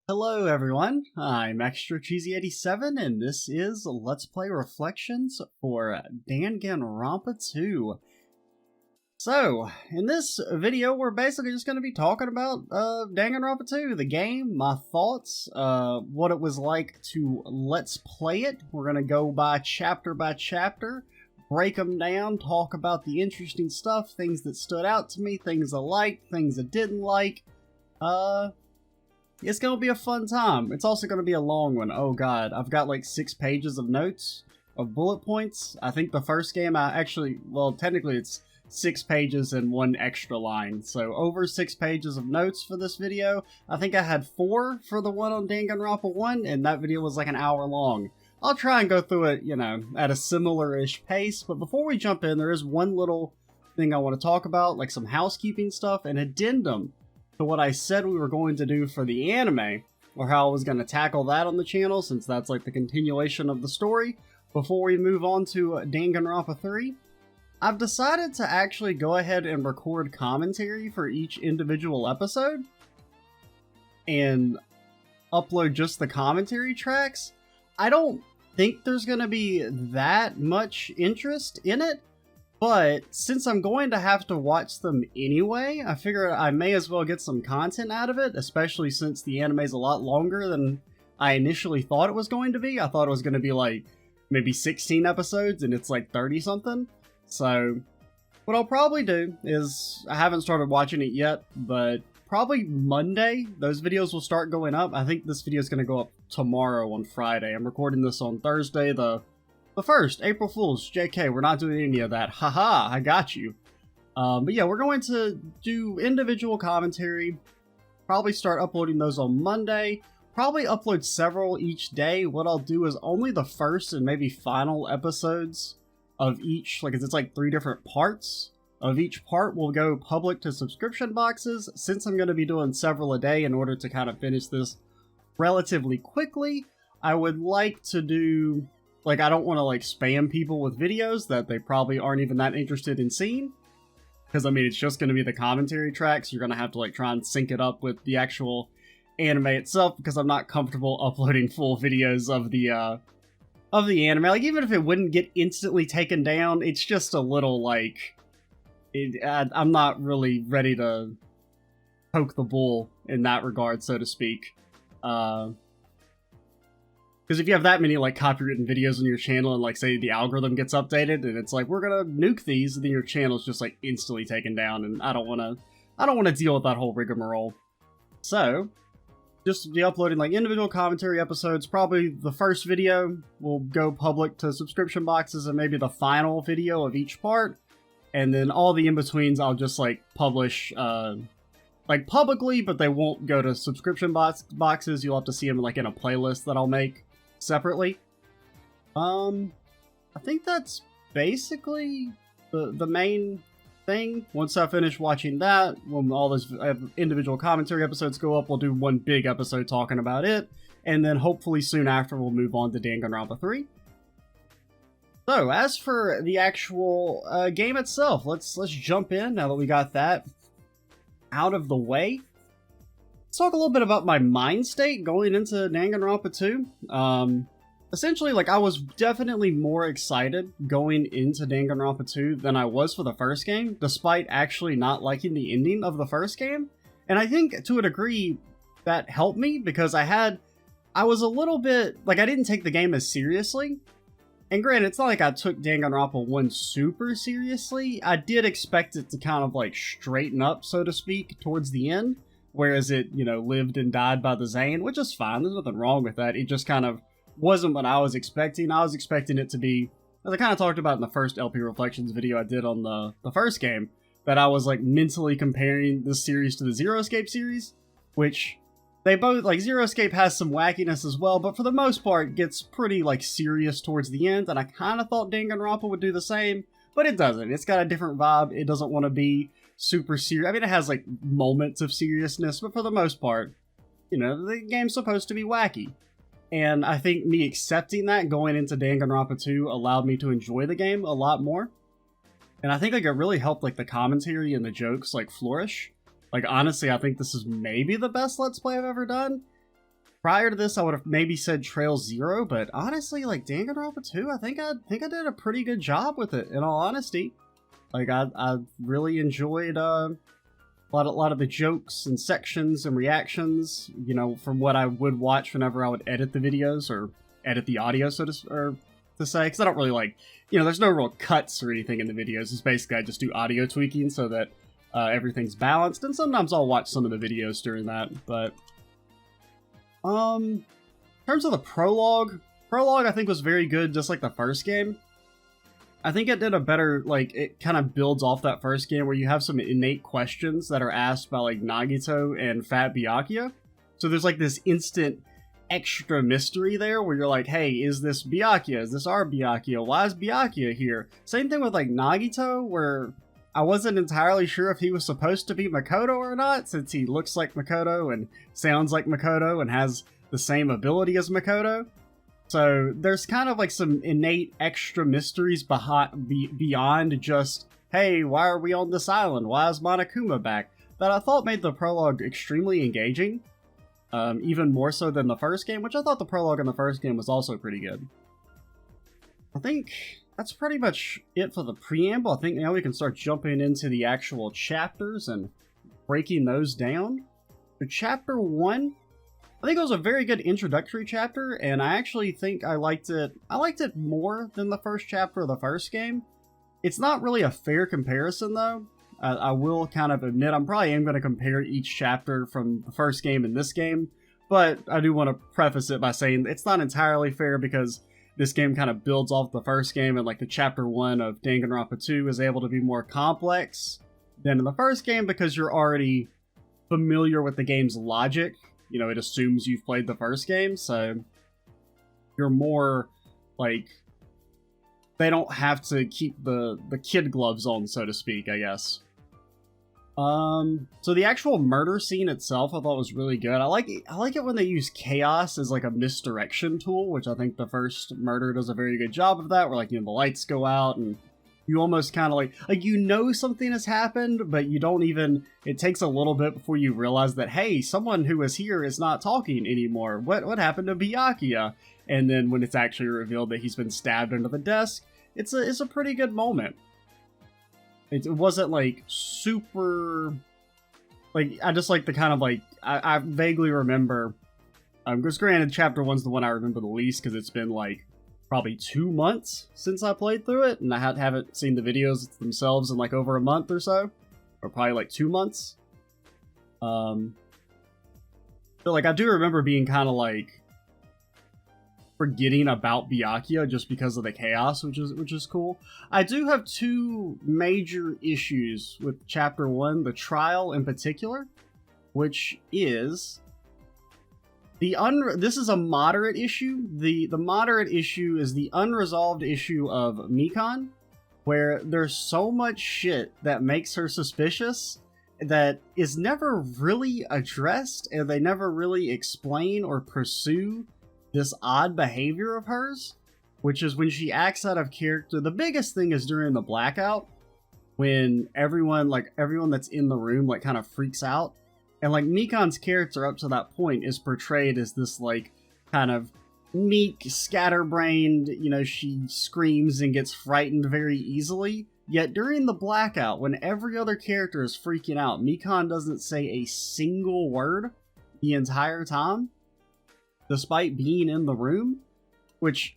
Hello everyone, I'm Extra Cheesy 87 and this is Let's Play Reflections for Danganronpa 2. So, in this video we're basically just going to be talking about Danganronpa 2, the game, my thoughts, what it was like to let's play it. We're going to go by chapter, break them down, talk about the interesting stuff, things that stood out to me, things I liked, things I didn't like. It's gonna be a fun time. It's also gonna be a long one. Oh god, I've got like 6 pages of notes, of bullet points. I think the first game technically it's 6 pages and 1 extra line. So over 6 pages of notes for this video. I think I had 4 for the one on Danganronpa 1, and that video was like an hour long. I'll try and go through it, at a similar-ish pace, but before we jump in, there is one little thing I want to talk about, like some housekeeping stuff, an addendum to what I said we were going to do for the anime, or how I was going to tackle that on the channel, since that's like the continuation of the story. Before we move on to Danganronpa 3, I've decided to actually go ahead and record commentary for each individual episode, and upload just the commentary tracks. I don't think there's going to be that much interest in it, but since I'm going to have to watch them anyway, I figure I may as well get some content out of it, especially since the anime is a lot longer than I initially thought it was going to be. I thought it was going to be like maybe 16 episodes and it's like 30 something. So what I'll probably do is, I haven't started watching it yet, but probably Monday those videos will start going up. I think this video is going to go up tomorrow on Friday. I'm recording this on Thursday, the 1st, April Fools, JK, we're not doing any of that. Haha, I got you. But yeah, we're going to do individual commentary. Probably start uploading those on Monday. Probably upload several each day. What I'll do is only the first and maybe final episodes of each, like it's like 3 different parts of each part will go public to subscription boxes. Since I'm going to be doing several a day in order to kind of finish this relatively quickly, I would like to do, like, I don't want to, like, spam people with videos that they probably aren't even that interested in seeing. Because, I mean, it's just going to be the commentary tracks. You're going to have to, like, try and sync it up with the actual anime itself, because I'm not comfortable uploading full videos of the anime. Like, even if it wouldn't get instantly taken down, it's just a little, like, I'm not really ready to poke the bull in that regard, so to speak. Because if you have that many, like, copywritten videos on your channel and, like, say the algorithm gets updated and it's like, we're gonna nuke these, and then your channel's just, like, instantly taken down, and I don't wanna deal with that whole rigmarole. So, just be uploading, like, individual commentary episodes. Probably the first video will go public to subscription boxes, and maybe the final video of each part. And then all the in-betweens I'll just, like, publish, like, publicly, but they won't go to subscription boxes. You'll have to see them, like, in a playlist that I'll make separately. I think that's basically the main thing. Once I finish watching that, when all those individual commentary episodes go up, we'll do one big episode talking about it, and then hopefully soon after we'll move on to Danganronpa 3. So, as for the actual game itself, let's jump in now that we got that out of the way. Let's talk a little bit about my mind state going into Danganronpa 2. Essentially, like, I was definitely more excited going into Danganronpa 2 than I was for the first game, despite actually not liking the ending of the first game. And I think, to a degree, that helped me, because I was a little bit, like, I didn't take the game as seriously. And granted, it's not like I took Danganronpa 1 super seriously. I did expect it to kind of, like, straighten up, so to speak, towards the end. Whereas it, lived and died by the Zane, which is fine. There's nothing wrong with that. It just kind of wasn't what I was expecting. I was expecting it to be, as I kind of talked about in the first LP Reflections video I did on the first game, that I was, like, mentally comparing this series to the Zero Escape series, which they both, like, Zero Escape has some wackiness as well, but for the most part gets pretty, like, serious towards the end, and I kind of thought Danganronpa would do the same, but it doesn't. It's got a different vibe. It doesn't want to be super serious. I mean, it has, like, moments of seriousness, but for the most part, the game's supposed to be wacky. And I think me accepting that going into Danganronpa 2 allowed me to enjoy the game a lot more. And I think, like, it really helped, like, the commentary and the jokes, like, flourish. Like, honestly, I think this is maybe the best Let's Play I've ever done. Prior to this, I would have maybe said Trail Zero, but honestly, like Danganronpa 2, I think I did a pretty good job with it. In all honesty, like I really enjoyed a lot of the jokes and sections and reactions. You know, from what I would watch whenever I would edit the videos or edit the audio, so to say, because I don't really like, you know, there's no real cuts or anything in the videos. It's basically I just do audio tweaking so that everything's balanced, and sometimes I'll watch some of the videos during that, but. In terms of the prologue I think was very good, just like the first game. I think it did a better, like, it kind of builds off that first game where you have some innate questions that are asked by, like, Nagito and Fat Byakuya. So there's, like, this instant extra mystery there where you're like, hey, is this Byakuya? Is this our Byakuya? Why is Byakuya here? Same thing with, like, Nagito, where I wasn't entirely sure if he was supposed to be Makoto or not, since he looks like Makoto and sounds like Makoto and has the same ability as Makoto. So there's kind of like some innate extra mysteries beyond just, hey, why are we on this island? Why is Monokuma back? That I thought made the prologue extremely engaging, even more so than the first game, which I thought the prologue in the first game was also pretty good. I think that's pretty much it for the preamble. I think now we can start jumping into the actual chapters and breaking those down. So chapter 1, I think it was a very good introductory chapter, and I actually think I liked it more than the first chapter of the first game. It's not really a fair comparison, though. I will kind of admit I probably am going to compare each chapter from the first game and this game, but I do want to preface it by saying it's not entirely fair because this game kind of builds off the first game, and like the chapter 1 of Danganronpa 2 is able to be more complex than in the first game because you're already familiar with the game's logic. You know, it assumes you've played the first game, so you're more like, they don't have to keep the kid gloves on, so to speak, I guess. So the actual murder scene itself I thought was really good. I like it when they use chaos as like a misdirection tool, which I think the first murder does a very good job of that, where like, you know, the lights go out and you almost kind of like you know something has happened, but you don't even, it takes a little bit before you realize that, hey, someone who was here is not talking anymore. What happened to Byakuya? And then when it's actually revealed that he's been stabbed under the desk, it's a pretty good moment. It wasn't like super, like, I just like the kind of like, I vaguely remember, because granted chapter 1's the one I remember the least because it's been like probably 2 months since I played through it, and I haven't seen the videos themselves in like over a month or so, or probably like 2 months. But like I do remember being kind of like forgetting about Byakuya just because of the chaos, which is cool. I do have 2 major issues with chapter 1, the trial in particular, which is this is a moderate issue. The moderate issue is the unresolved issue of Mikan, where there's so much shit that makes her suspicious that is never really addressed, and they never really explain or pursue this odd behavior of hers, which is when she acts out of character. The biggest thing is during the blackout, when everyone that's in the room like kind of freaks out, and like Mikan's character up to that point is portrayed as this like kind of meek, scatterbrained, you know, she screams and gets frightened very easily. Yet during the blackout, when every other character is freaking out, Mikan doesn't say a single word the entire time, despite being in the room, which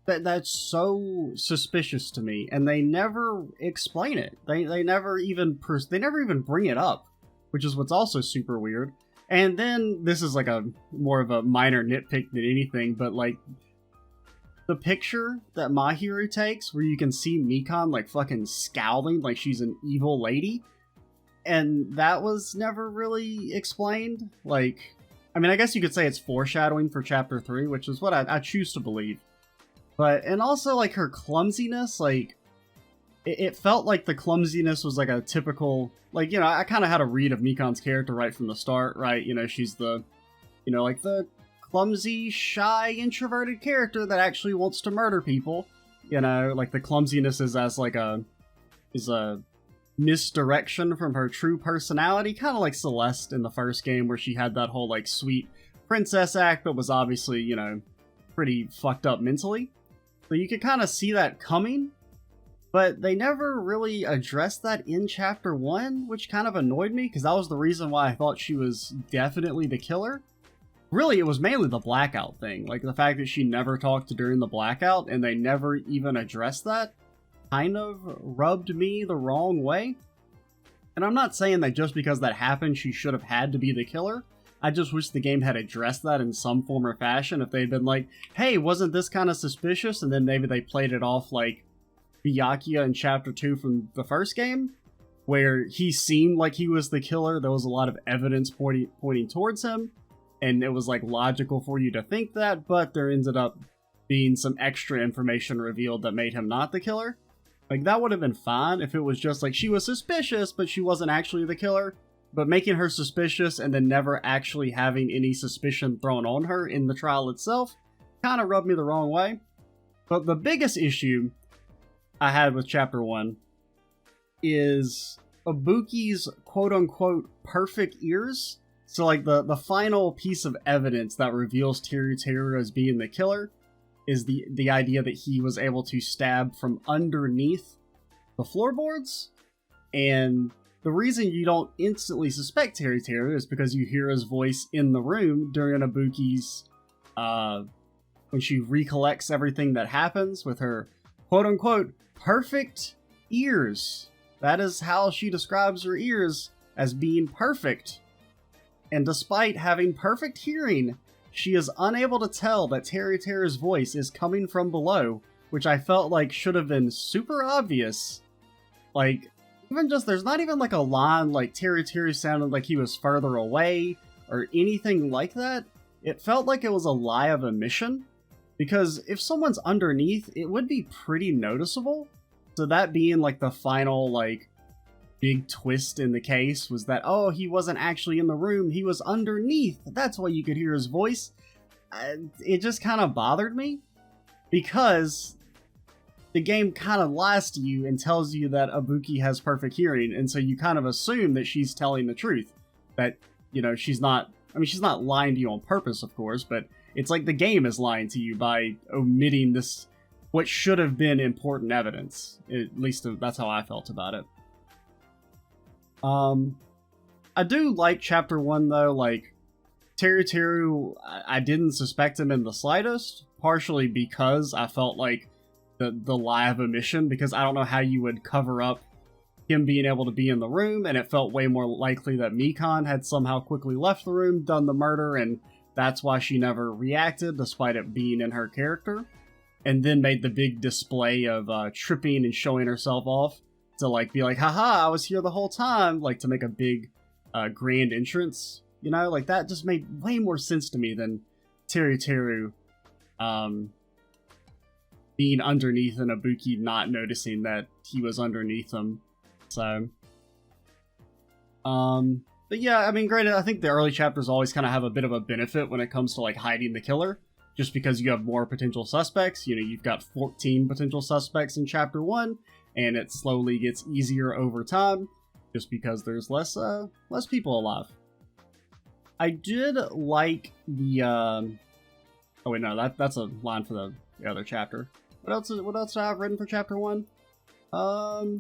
that's so suspicious to me, and they never explain it. They never even bring it up, which is what's also super weird. And then this is like a more of a minor nitpick than anything, but like the picture that Mahiru takes where you can see Mikan like fucking scowling like she's an evil lady, and that was never really explained. Like, I mean, I guess you could say it's foreshadowing for chapter 3, which is what I choose to believe. But, and also like her clumsiness, like it felt like the clumsiness was like a typical, like, you know, I kind of had a read of Mikan's character right from the start, right? You know, she's the, you know, like the clumsy, shy, introverted character that actually wants to murder people. You know, like the clumsiness is as like a misdirection from her true personality, kind of like Celeste in the first game, where she had that whole like sweet princess act, but was obviously, you know, pretty fucked up mentally. So you could kind of see that coming, but they never really addressed that in Chapter 1, which kind of annoyed me, because that was the reason why I thought she was definitely the killer. Really, it was mainly the blackout thing. Like, the fact that she never talked during the blackout, and they never even addressed that, kind of rubbed me the wrong way. And I'm not saying that just because that happened, she should have had to be the killer. I just wish the game had addressed that in some form or fashion. If they'd been like, hey, wasn't this kind of suspicious? And then maybe they played it off like Byakuya in Chapter 2 from the first game, where he seemed like he was the killer. There was a lot of evidence pointing towards him, and it was like logical for you to think that, but there ended up being some extra information revealed that made him not the killer. Like, that would have been fine if it was just like she was suspicious, but she wasn't actually the killer. But making her suspicious and then never actually having any suspicion thrown on her in the trial itself kind of rubbed me the wrong way. But the biggest issue I had with Chapter 1 is Ibuki's quote-unquote perfect ears. So, like, the final piece of evidence that reveals Teru as being the killer is the idea that he was able to stab from underneath the floorboards. And the reason you don't instantly suspect Teru is because you hear his voice in the room during Ibuki's, when she recollects everything that happens with her quote-unquote perfect ears. That is how she describes her ears, as being perfect. And despite having perfect hearing, she is unable to tell that Teru's voice is coming from below, which I felt like should have been super obvious. Like, even just, there's not even like a line like Teru sounded like he was further away, or anything like that. It felt like it was a lie of omission, because if someone's underneath, it would be pretty noticeable. So that being like the final like big twist in the case was that, oh, he wasn't actually in the room, he was underneath. That's why you could hear his voice. It just kind of bothered me, because the game kind of lies to you and tells you that Ibuki has perfect hearing, and so you kind of assume that she's telling the truth. That, you know, she's not lying to you on purpose, of course, but it's like the game is lying to you by omitting this, what should have been important evidence. At least that's how I felt about it. I do like Chapter 1 though. Like, Teru, I didn't suspect him in the slightest, partially because I felt like the lie of omission, because I don't know how you would cover up him being able to be in the room, and it felt way more likely that Mikan had somehow quickly left the room, done the murder, and that's why she never reacted, despite it being in her character, and then made the big display of tripping and showing herself off to like be like, haha, I was here the whole time, like to make a big grand entrance, you know, like that just made way more sense to me than Teru being underneath and Ibuki not noticing that he was underneath him. So, but yeah, I mean, granted, I think the early chapters always kind of have a bit of a benefit when it comes to like hiding the killer, just because you have more potential suspects. You know, you've got 14 potential suspects in Chapter 1, and it slowly gets easier over time, just because there's less people alive. I did like the, oh wait, no, that's a line for the other chapter. What else do I have written for Chapter 1? Oh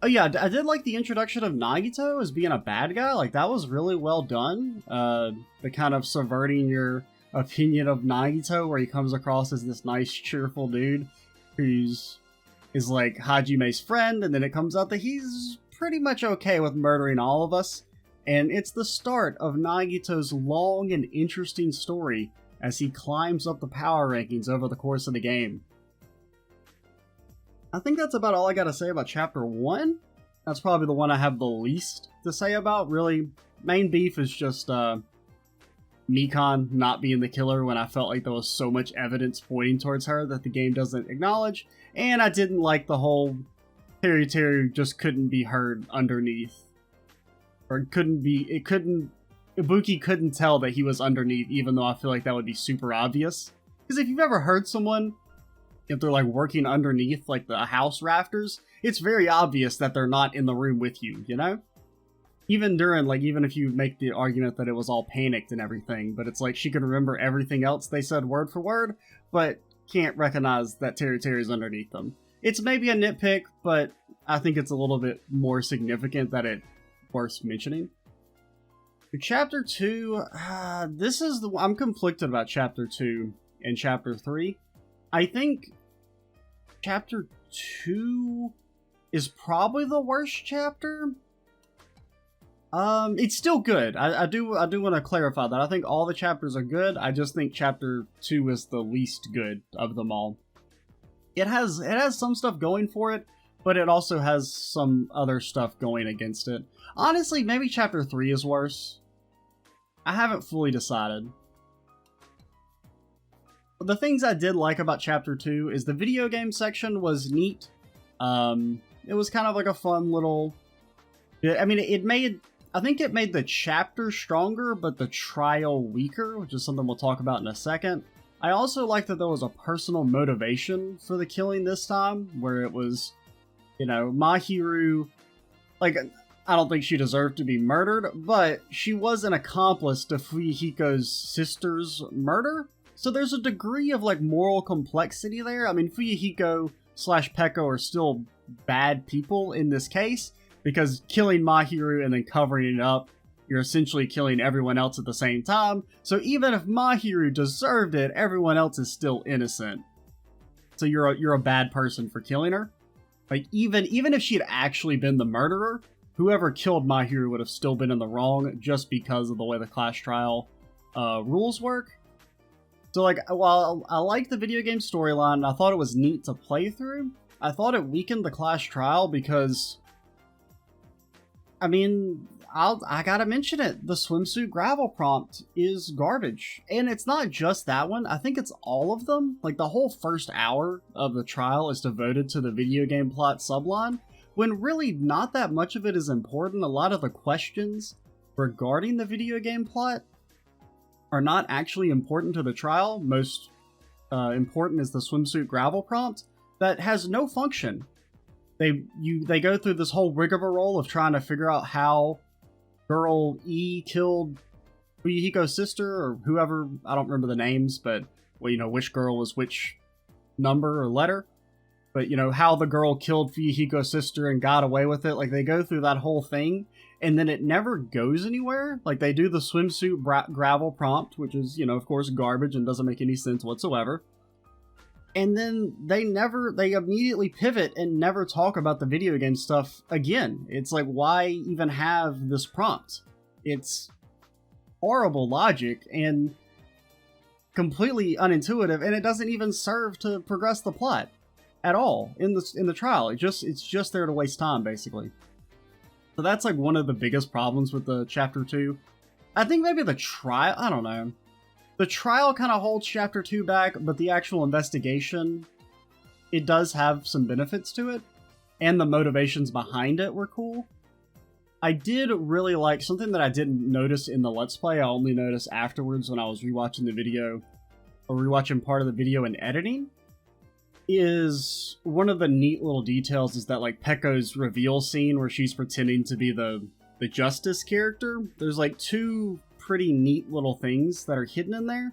yeah, I did like the introduction of Nagito as being a bad guy. Like, that was really well done. The kind of subverting your opinion of Nagito, where he comes across as this nice, cheerful dude is like Hajime's friend, and then it comes out that he's pretty much okay with murdering all of us. And it's the start of Nagito's long and interesting story as he climbs up the power rankings over the course of the game. I think that's about all I gotta say about Chapter 1. That's probably the one I have the least to say about. Really, main beef is just Mikan not being the killer when I felt like there was so much evidence pointing towards her that the game doesn't acknowledge. And I didn't like the whole Teru just couldn't be heard underneath. Or Ibuki couldn't tell that he was underneath, even though I feel like that would be super obvious. Because if you've ever heard someone, if they're like working underneath like the house rafters, it's very obvious that they're not in the room with you, you know? Even during, like, even if you make the argument that it was all panicked and everything, but it's like she can remember everything else they said word for word, but can't recognize that Terry's underneath them. It's maybe a nitpick, but I think it's a little bit more significant that it's worth mentioning. Chapter 2, I'm conflicted about Chapter 2 and Chapter 3. I think Chapter 2 is probably the worst chapter. It's still good. I do want to clarify that. I think all the chapters are good. I just think Chapter 2 is the least good of them all. It has some stuff going for it, but it also has some other stuff going against it. Honestly, maybe Chapter 3 is worse. I haven't fully decided. The things I did like about Chapter 2 is the video game section was neat. It was kind of like a fun little... I mean, I think it made the chapter stronger, but the trial weaker, which is something we'll talk about in a second. I also liked that there was a personal motivation for the killing this time, where it was, you know, Mahiru, like, I don't think she deserved to be murdered, but she was an accomplice to Fuyuhiko's sister's murder. So there's a degree of, like, moral complexity there. I mean, Fuyuhiko / Peko are still bad people in this case, because killing Mahiru and then covering it up, you're essentially killing everyone else at the same time. So even if Mahiru deserved it, everyone else is still innocent. So you're a bad person for killing her. Like, even if she had actually been the murderer, whoever killed Mahiru would have still been in the wrong just because of the way the class trial rules work. So, like, while I liked the video game storyline, I thought it was neat to play through, I thought it weakened the class trial because, I mean, I gotta mention it, the swimsuit gravel prompt is garbage. And it's not just that one, I think it's all of them. Like, the whole first hour of the trial is devoted to the video game plot subline, when really not that much of it is important. A lot of the questions regarding the video game plot are not actually important to the trial. Most important is the swimsuit gravel prompt that has no function. They go through this whole rigmarole of trying to figure out how girl E killed Fuyuhiko's sister, or whoever, I don't remember the names, but, well, you know, which girl was which number or letter. But, you know, how the girl killed Fuyuhiko's sister and got away with it. Like, they go through that whole thing, and then it never goes anywhere. Like, they do the swimsuit gravel prompt, which is, you know, of course, garbage and doesn't make any sense whatsoever. And then they immediately pivot and never talk about the video game stuff again. It's like, why even have this prompt? It's horrible logic and completely unintuitive, and it doesn't even serve to progress the plot at all in the trial. It's just there to waste time, basically. So that's like one of the biggest problems with the Chapter 2. I think maybe the trial, I don't know. The trial kind of holds Chapter 2 back, but the actual investigation, it does have some benefits to it, and the motivations behind it were cool. I did really like something that I didn't notice in the Let's Play. I only noticed afterwards when I was rewatching the video, or rewatching part of the video in editing, is one of the neat little details is that, like, Peko's reveal scene where she's pretending to be the Justice character. There's like two pretty neat little things that are hidden in there.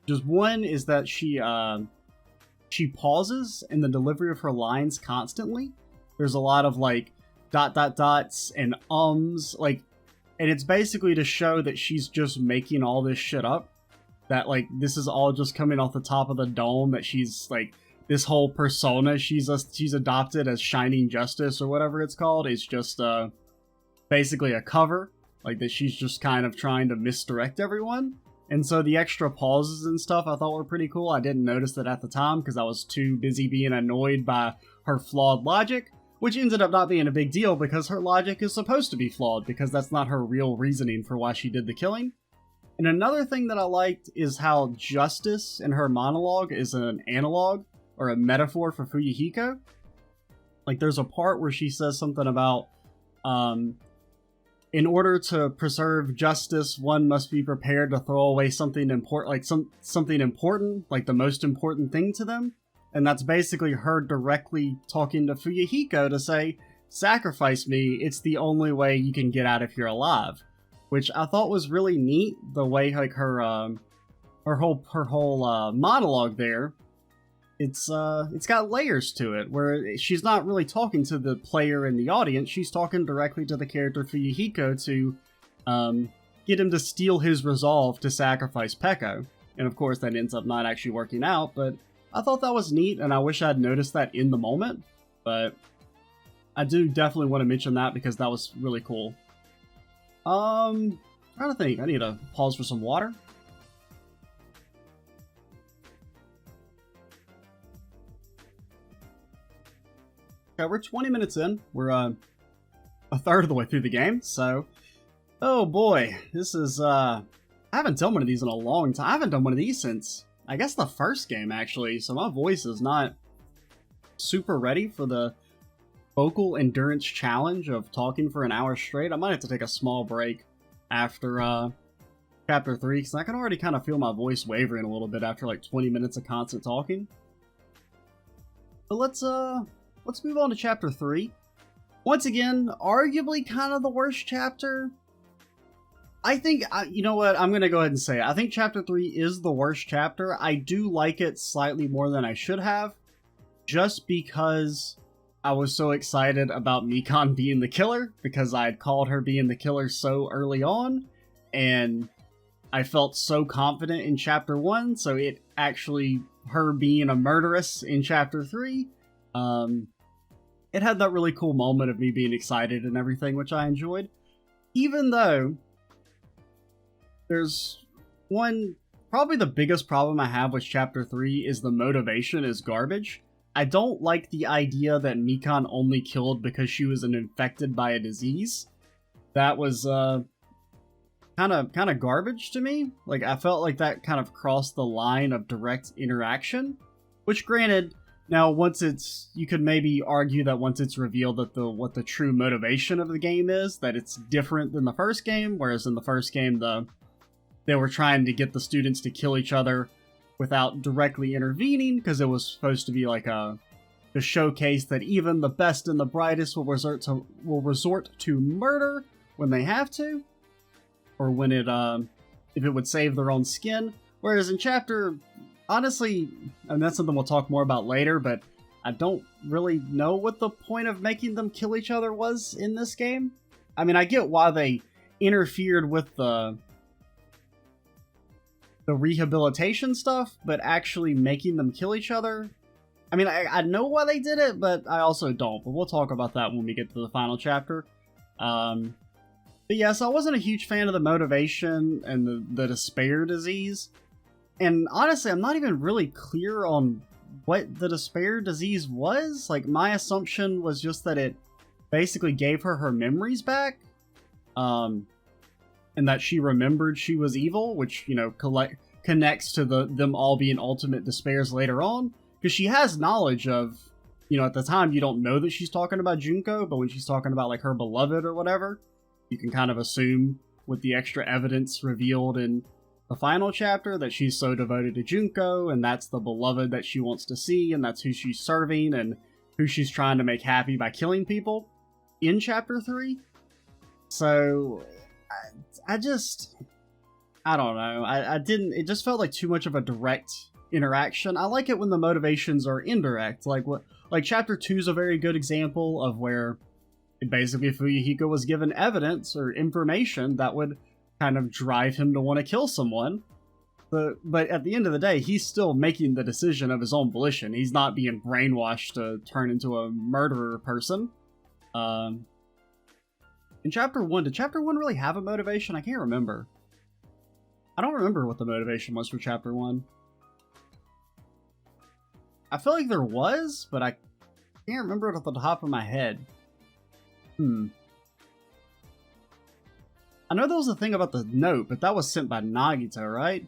Just one is that she pauses in the delivery of her lines constantly. There's a lot of like dots and like, and it's basically to show that she's just making all this shit up. That like this is all just coming off the top of the dome. That she's like this whole persona she's adopted as Shining Justice or whatever it's called is just basically a cover. Like, that she's just kind of trying to misdirect everyone. And so the extra pauses and stuff I thought were pretty cool. I didn't notice that at the time because I was too busy being annoyed by her flawed logic, which ended up not being a big deal because her logic is supposed to be flawed because that's not her real reasoning for why she did the killing. And another thing that I liked is how Justice in her monologue is an analog or a metaphor for Fuyuhiko. Like, there's a part where she says something about, in order to preserve justice, one must be prepared to throw away something important, like something important, like the most important thing to them. And that's basically her directly talking to Fuyuhiko to say, sacrifice me, it's the only way you can get out if you're alive. Which I thought was really neat, the way like her whole monologue there. It's got layers to it, where she's not really talking to the player in the audience, she's talking directly to the character Fuyuhiko to get him to steel his resolve to sacrifice Peko. And of course that ends up not actually working out, but I thought that was neat, and I wish I'd noticed that in the moment. But I do definitely want to mention that because that was really cool. Trying to think, I need to pause for some water. Okay, we're 20 minutes in. We're a third of the way through the game, so... Oh boy, this is, I haven't done one of these in a long time. I haven't done one of these since, I guess, the first game, actually, so my voice is not super ready for the vocal endurance challenge of talking for an hour straight. I might have to take a small break after, Chapter 3, because I can already kind of feel my voice wavering a little bit after, like, 20 minutes of constant talking. But let's move on to Chapter 3. Once again, arguably kind of the worst chapter. I think, you know what, I'm going to go ahead and say it. I think Chapter 3 is the worst chapter. I do like it slightly more than I should have, just because I was so excited about Mikan being the killer, because I had called her being the killer so early on, and I felt so confident in Chapter 1, so it actually, her being a murderess in Chapter 3, it had that really cool moment of me being excited and everything, which I enjoyed. Even though there's one, probably the biggest problem I have with Chapter 3 is the motivation is garbage. I don't like the idea that Mikan only killed because she was infected by a disease. That was kind of garbage to me. Like, I felt like that kind of crossed the line of direct interaction, which granted, now once it's, you could maybe argue that once it's revealed that what the true motivation of the game is, that it's different than the first game, whereas in the first game they were trying to get the students to kill each other without directly intervening, because it was supposed to be like to showcase that even the best and the brightest will resort to murder when they have to, or when it if it would save their own skin. Whereas in Chapter, honestly, and that's something we'll talk more about later, but I don't really know what the point of making them kill each other was in this game. I mean, I get why they interfered with the rehabilitation stuff, but actually making them kill each other, I mean, I know why they did it, but I also don't. But we'll talk about that when we get to the final chapter. But yeah, so I wasn't a huge fan of the motivation and the despair disease. And honestly, I'm not even really clear on what the despair disease was. Like, my assumption was just that it basically gave her memories back. And that she remembered she was evil, which, you know, connects to them all being ultimate despairs later on. Because she has knowledge of, you know, at the time you don't know that she's talking about Junko, but when she's talking about, like, her beloved or whatever, you can kind of assume with the extra evidence revealed in the final chapter that she's so devoted to Junko, and that's the beloved that she wants to see, and that's who she's serving, and who she's trying to make happy by killing people in Chapter 3. So I don't know. It just felt like too much of a direct interaction. I like it when the motivations are indirect. Like Chapter 2 is a very good example of where basically Fuyuhiko was given evidence or information that would kind of drive him to want to kill someone. But at the end of the day, he's still making the decision of his own volition. He's not being brainwashed to turn into a murderer person. In Chapter 1, did Chapter 1 really have a motivation? I can't remember. I don't remember what the motivation was for Chapter 1. I feel like there was, but I can't remember it off the top of my head. I know there was a thing about the note, but that was sent by Nagito, right?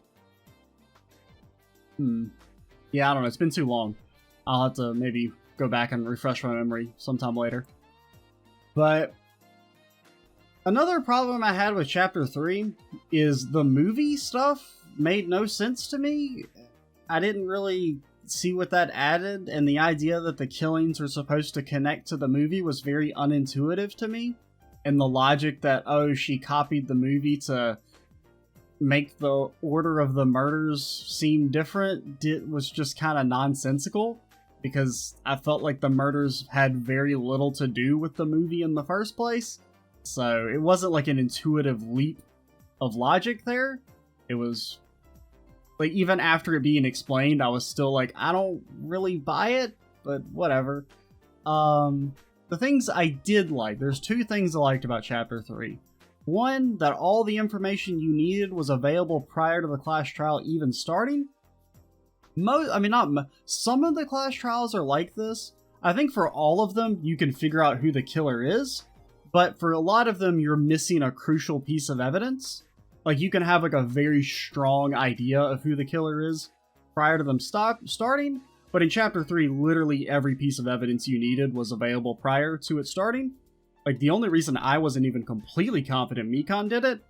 Yeah, I don't know. It's been too long. I'll have to maybe go back and refresh my memory sometime later. But another problem I had with Chapter 3 is the movie stuff made no sense to me. I didn't really see what that added, and the idea that the killings are supposed to connect to the movie was very unintuitive to me. And the logic that, oh, she copied the movie to make the order of the murders seem different was just kind of nonsensical, because I felt like the murders had very little to do with the movie in the first place. So it wasn't like an intuitive leap of logic there. It was like, even after it being explained, I was still like, I don't really buy it, but whatever. The things I did like, there's two things I liked about Chapter 3. One, that all the information you needed was available prior to the class trial even starting. Some of the class trials are like this. I think for all of them, you can figure out who the killer is, but for a lot of them, you're missing a crucial piece of evidence. Like, you can have like a very strong idea of who the killer is prior to them starting, but in Chapter 3, literally every piece of evidence you needed was available prior to it starting. Like, the only reason I wasn't even completely confident Mikan did it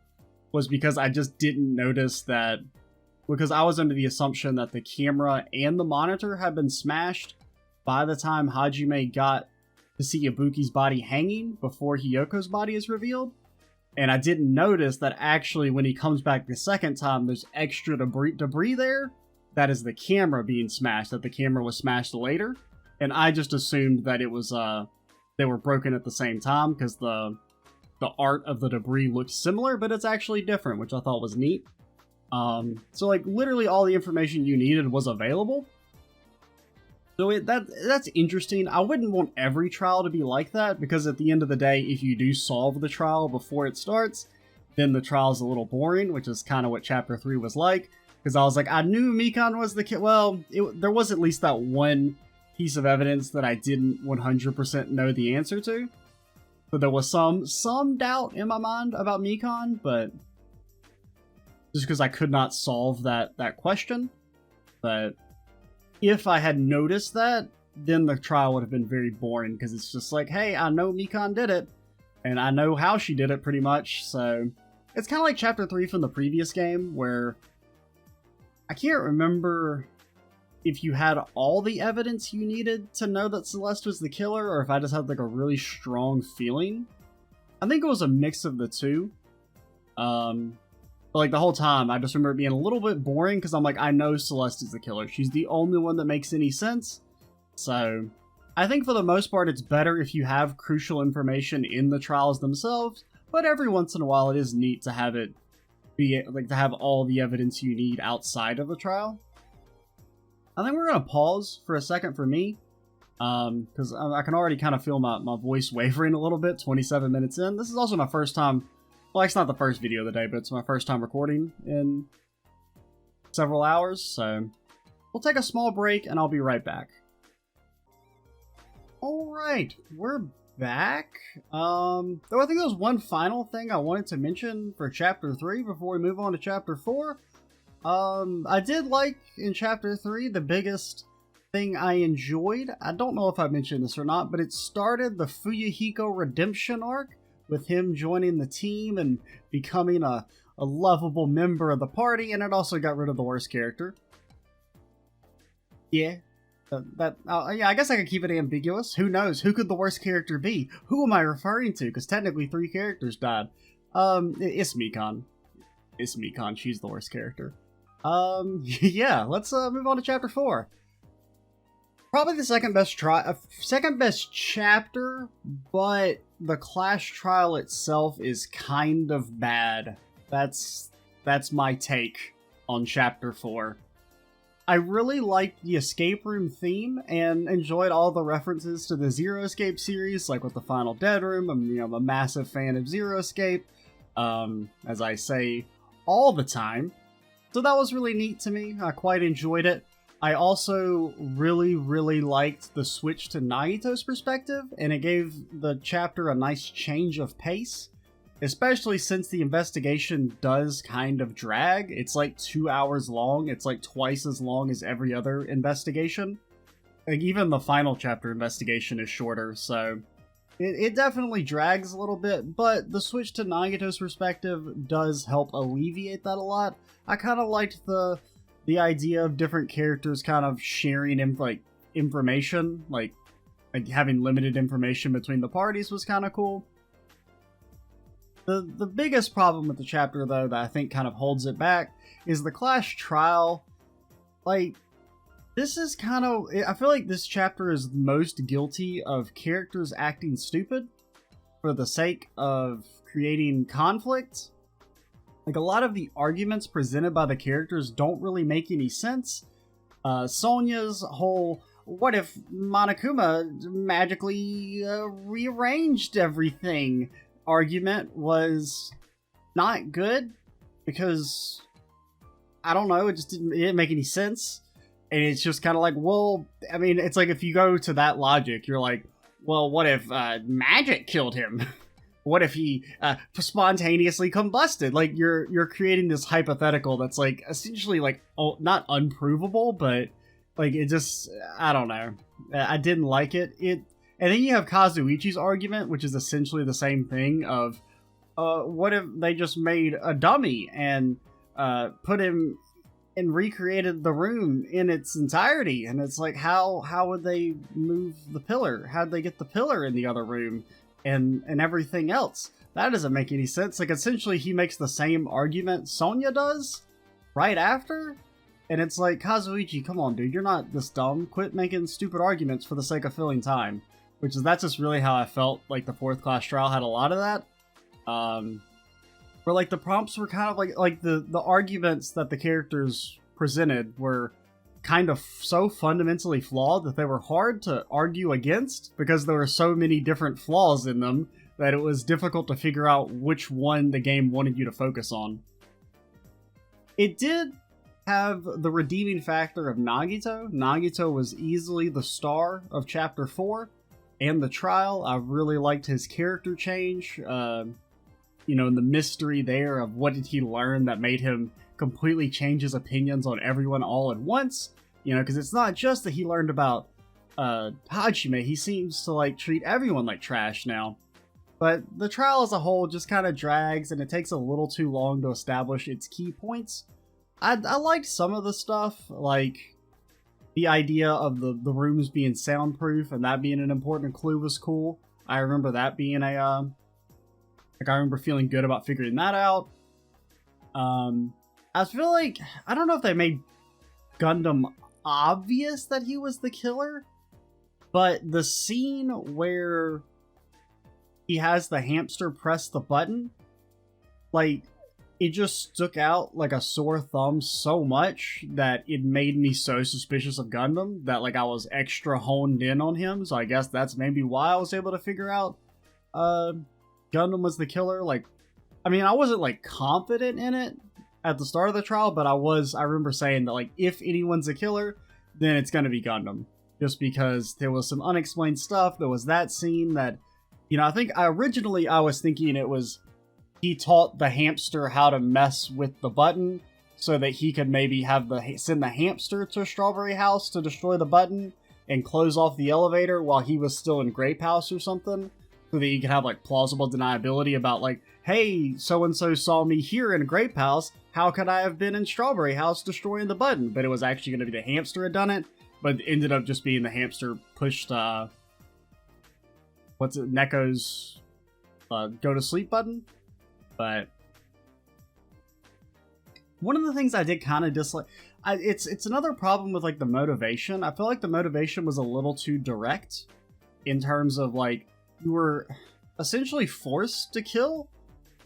was because I just didn't notice that, because I was under the assumption that the camera and the monitor had been smashed by the time Hajime got to see Ibuki's body hanging before Hiyoko's body is revealed. And I didn't notice that actually when he comes back the second time, there's extra debris there. That is the camera being smashed, that the camera was smashed later. And I just assumed that it was, they were broken at the same time, because the art of the debris looked similar, but it's actually different, which I thought was neat. So like, literally all the information you needed was available. So that's interesting. I wouldn't want every trial to be like that, because at the end of the day, if you do solve the trial before it starts, then the trial's a little boring, which is kind of what Chapter 3 was like. Because I was like, I knew Mikan was the kid. Well, there was at least that one piece of evidence that I didn't 100% know the answer to. So there was some doubt in my mind about Mikan, but just because I could not solve that question. But if I had noticed that, then the trial would have been very boring, because it's just like, hey, I know Mikan did it, and I know how she did it pretty much. So it's kind of like Chapter 3 from the previous game, where I can't remember if you had all the evidence you needed to know that Celeste was the killer, or if I just had like a really strong feeling. I think it was a mix of the two. But like the whole time, I just remember it being a little bit boring, because I'm like, I know Celeste is the killer. She's the only one that makes any sense. So I think for the most part, it's better if you have crucial information in the trials themselves, but every once in a while it is neat to have it be like to have all the evidence you need outside of the trial. I think we're gonna pause for a second for me, because I can already kind of feel my voice wavering a little bit 27 minutes in. This is also my first time, well, it's not the first video of the day, but it's my first time recording in several hours, so we'll take a small break and I'll be right back. Alright, we're back. Though I think there was one final thing I wanted to mention for Chapter 3 before we move on to Chapter 4. I did like in Chapter 3, the biggest thing I enjoyed, I don't know if I mentioned this or not, but it started the Fuyuhiko redemption arc, with him joining the team and becoming a lovable member of the party, and it also got rid of the worst character. Yeah. Yeah, I guess I could keep it ambiguous. Who knows? Who could the worst character be? Who am I referring to? Because technically 3 characters died. It's Mikan. It's Mikan. She's the worst character. Yeah, let's move on to Chapter 4. Probably the second best chapter, but the class trial itself is kind of bad. That's my take on Chapter 4. I really liked the escape room theme and enjoyed all the references to the Zero Escape series, like with the Final Dead Room. I'm a massive fan of Zero Escape, as I say all the time. So that was really neat to me. I quite enjoyed it. I also really liked the switch to Nagito's perspective, and it gave the chapter a nice change of pace. Especially since the investigation does kind of drag. It's like 2 hours long. It's like twice as long as every other investigation. Like, even the final chapter investigation is shorter, so it definitely drags a little bit, but the switch to Nagito's perspective does help alleviate that a lot. I kind of liked the the idea of different characters kind of sharing information, like having limited information between the parties was kind of cool. The biggest problem with the chapter, though, that I think kind of holds it back is the class trial. Like, this is kind of... I feel like this chapter is most guilty of characters acting stupid for the sake of creating conflict. Like, a lot of the arguments presented by the characters don't really make any sense. Sonya's whole, what if Monokuma magically rearranged everything argument was not good, because, I don't know, it didn't make any sense. And it's just kind of like, well, I mean, it's like if you go to that logic, you're like, well, what if magic killed him? What if he spontaneously combusted? Like, you're creating this hypothetical that's like essentially like, oh, not unprovable, but like it just, I don't know. I didn't like it. And then you have Kazuichi's argument, which is essentially the same thing of, what if they just made a dummy and put him and recreated the room in its entirety? And it's like, how would they move the pillar? How'd they get the pillar in the other room? And everything else. That doesn't make any sense. Like, essentially, he makes the same argument Sonya does right after. And it's like, Kazuichi, come on, dude, you're not this dumb. Quit making stupid arguments for the sake of filling time. That's just really how I felt like the fourth class trial had a lot of that. Where, like, the prompts were kind of like the arguments that the characters presented were kind of so fundamentally flawed that they were hard to argue against, because there were so many different flaws in them that it was difficult to figure out which one the game wanted you to focus on. It did have the redeeming factor of Nagito. Nagito was easily the star of Chapter 4 and the trial. I really liked his character change, and the mystery there of what did he learn that made him completely change his opinions on everyone all at once. Because it's not just that he learned about Hajime, he seems to like treat everyone like trash now. But the trial as a whole just kind of drags, and it takes a little too long to establish its key points. I liked some of the stuff, like the idea of the rooms being soundproof and that being an important clue was cool. I remember that being I remember feeling good about figuring that out. I feel like, I don't know if they made Gundam obvious that he was the killer, but the scene where he has the hamster press the button, like, it just stuck out like a sore thumb so much that it made me so suspicious of Gundam that, like, I was extra honed in on him. So I guess that's maybe why I was able to figure out Gundam was the killer. Like, I mean, I wasn't like confident in it at the start of the trial, but I remember saying that, like, if anyone's a killer, then it's gonna be Gundam. Just because there was some unexplained stuff. There was that scene that, I think I was thinking it was he taught the hamster how to mess with the button so that he could maybe send the hamster to Strawberry House to destroy the button and close off the elevator while he was still in Grape House or something, so that you could have like plausible deniability about like, hey, so-and-so saw me here in Grape House, how could I have been in Strawberry House destroying the button? But it was actually going to be the hamster had done it, but it ended up just being the hamster pushed, Neko's go to sleep button. But one of the things I did kind of dislike, it's another problem with like the motivation. I feel like the motivation was a little too direct in terms of like, you were essentially forced to kill,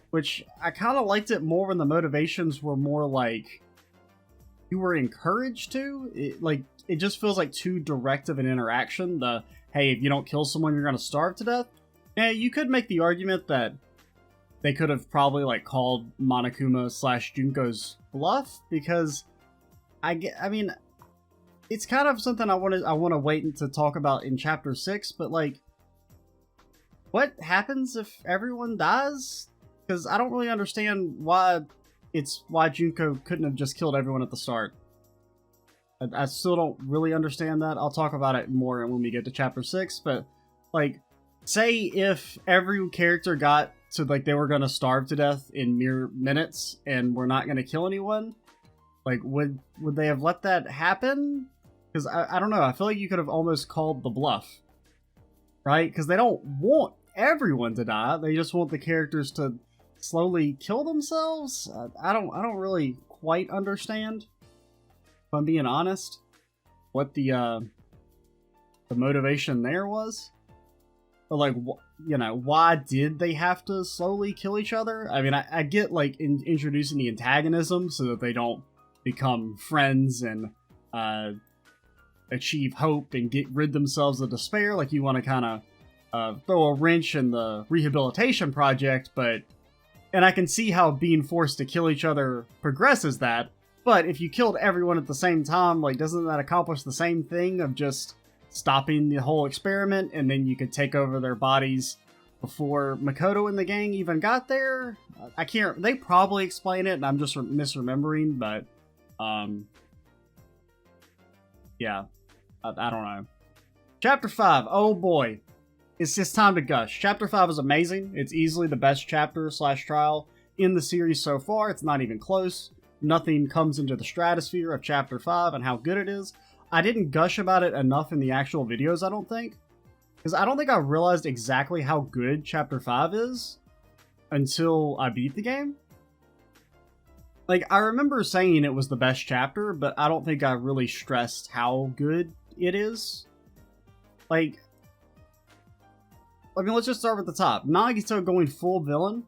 which I kind of liked it more when the motivations were more like you were encouraged to. It just feels like too direct of an interaction. The, hey, if you don't kill someone, you're going to starve to death. Yeah, you could make the argument that they could have probably like called Monokuma / Junko's bluff, because I mean, it's kind of something I want to wait to talk about in Chapter 6, but like, what happens if everyone dies? Because I don't really understand why Junko couldn't have just killed everyone at the start. I still don't really understand that. I'll talk about it more when we get to Chapter 6, but like, say if every character got to like they were going to starve to death in mere minutes and we're not going to kill anyone, Like, would they have let that happen? Because I don't know, I feel like you could have almost called the bluff. Right? Because they don't want everyone to die, they just want the characters to slowly kill themselves? I don't really quite understand, if I'm being honest, what the motivation there was. Or like, you know, why did they have to slowly kill each other? I mean, I get like introducing the antagonism so that they don't become friends and achieve hope and get rid themselves of despair. Like, you want to kind of throw a wrench in the rehabilitation project, and I can see how being forced to kill each other progresses that, but if you killed everyone at the same time, like, doesn't that accomplish the same thing of just stopping the whole experiment, and then you could take over their bodies before Makoto and the gang even got there? I can't, they probably explain it, and I'm just misremembering, but, yeah, I don't know. Chapter 5, oh boy. It's just time to gush. Chapter 5 is amazing. It's easily the best chapter / trial in the series so far. It's not even close. Nothing comes into the stratosphere of Chapter 5 and how good it is. I didn't gush about it enough in the actual videos, I don't think. Because I don't think I realized exactly how good Chapter 5 is until I beat the game. Like, I remember saying it was the best chapter, but I don't think I really stressed how good it is. Like, I mean, let's just start with the top. Nagito going full villain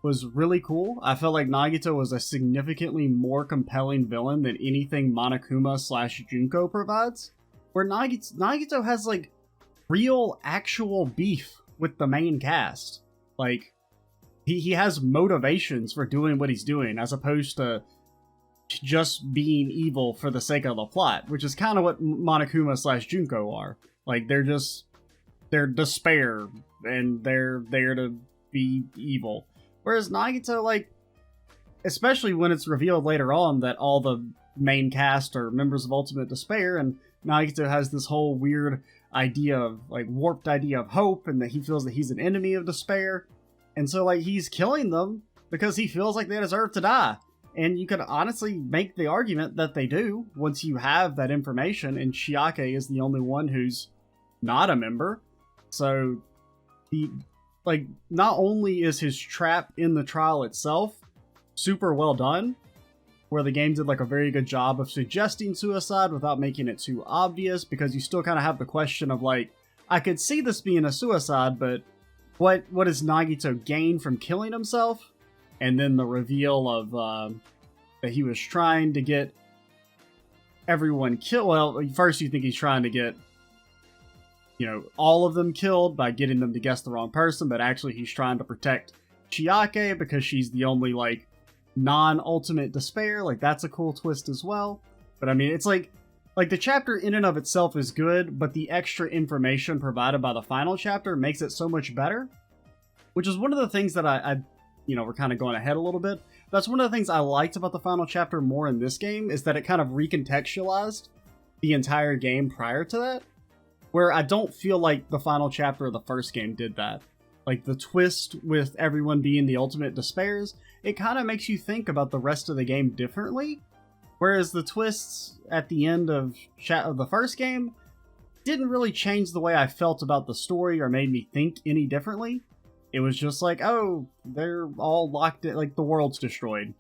was really cool. I felt like Nagito was a significantly more compelling villain than anything Monokuma / Junko provides. Where Nagito has, like, real, actual beef with the main cast. Like, he has motivations for doing what he's doing, as opposed to just being evil for the sake of the plot, which is kind of what Monokuma / Junko are. Like, they're despair, and they're there to be evil. Whereas Nagito, like, especially when it's revealed later on that all the main cast are members of Ultimate Despair, and Nagito has this whole weird idea of, like, warped idea of hope, and that he feels that he's an enemy of despair. And so, like, he's killing them because he feels like they deserve to die. And you could honestly make the argument that they do once you have that information, and Chiake is the only one who's not a member. So, like, not only is his trap in the trial itself super well done, where the game did, like, a very good job of suggesting suicide without making it too obvious, because you still kind of have the question of, like, I could see this being a suicide, but what does Nagito gain from killing himself? And then the reveal of that he was trying to get everyone killed. Well, first you think he's trying to get, you know, all of them killed by getting them to guess the wrong person, but actually he's trying to protect Chiake because she's the only, like, non-ultimate despair. Like, that's a cool twist as well. But I mean, it's like the chapter in and of itself is good, but the extra information provided by the final chapter makes it so much better. Which is one of the things that I you know, we're kind of going ahead a little bit. That's one of the things I liked about the final chapter more in this game, is that it kind of recontextualized the entire game prior to that. Where I don't feel like the final chapter of the first game did that. Like, the twist with everyone being the ultimate despairs, it kind of makes you think about the rest of the game differently. Whereas the twists at the end of the first game didn't really change the way I felt about the story or made me think any differently. It was just like, oh, they're all locked in, like, the world's destroyed.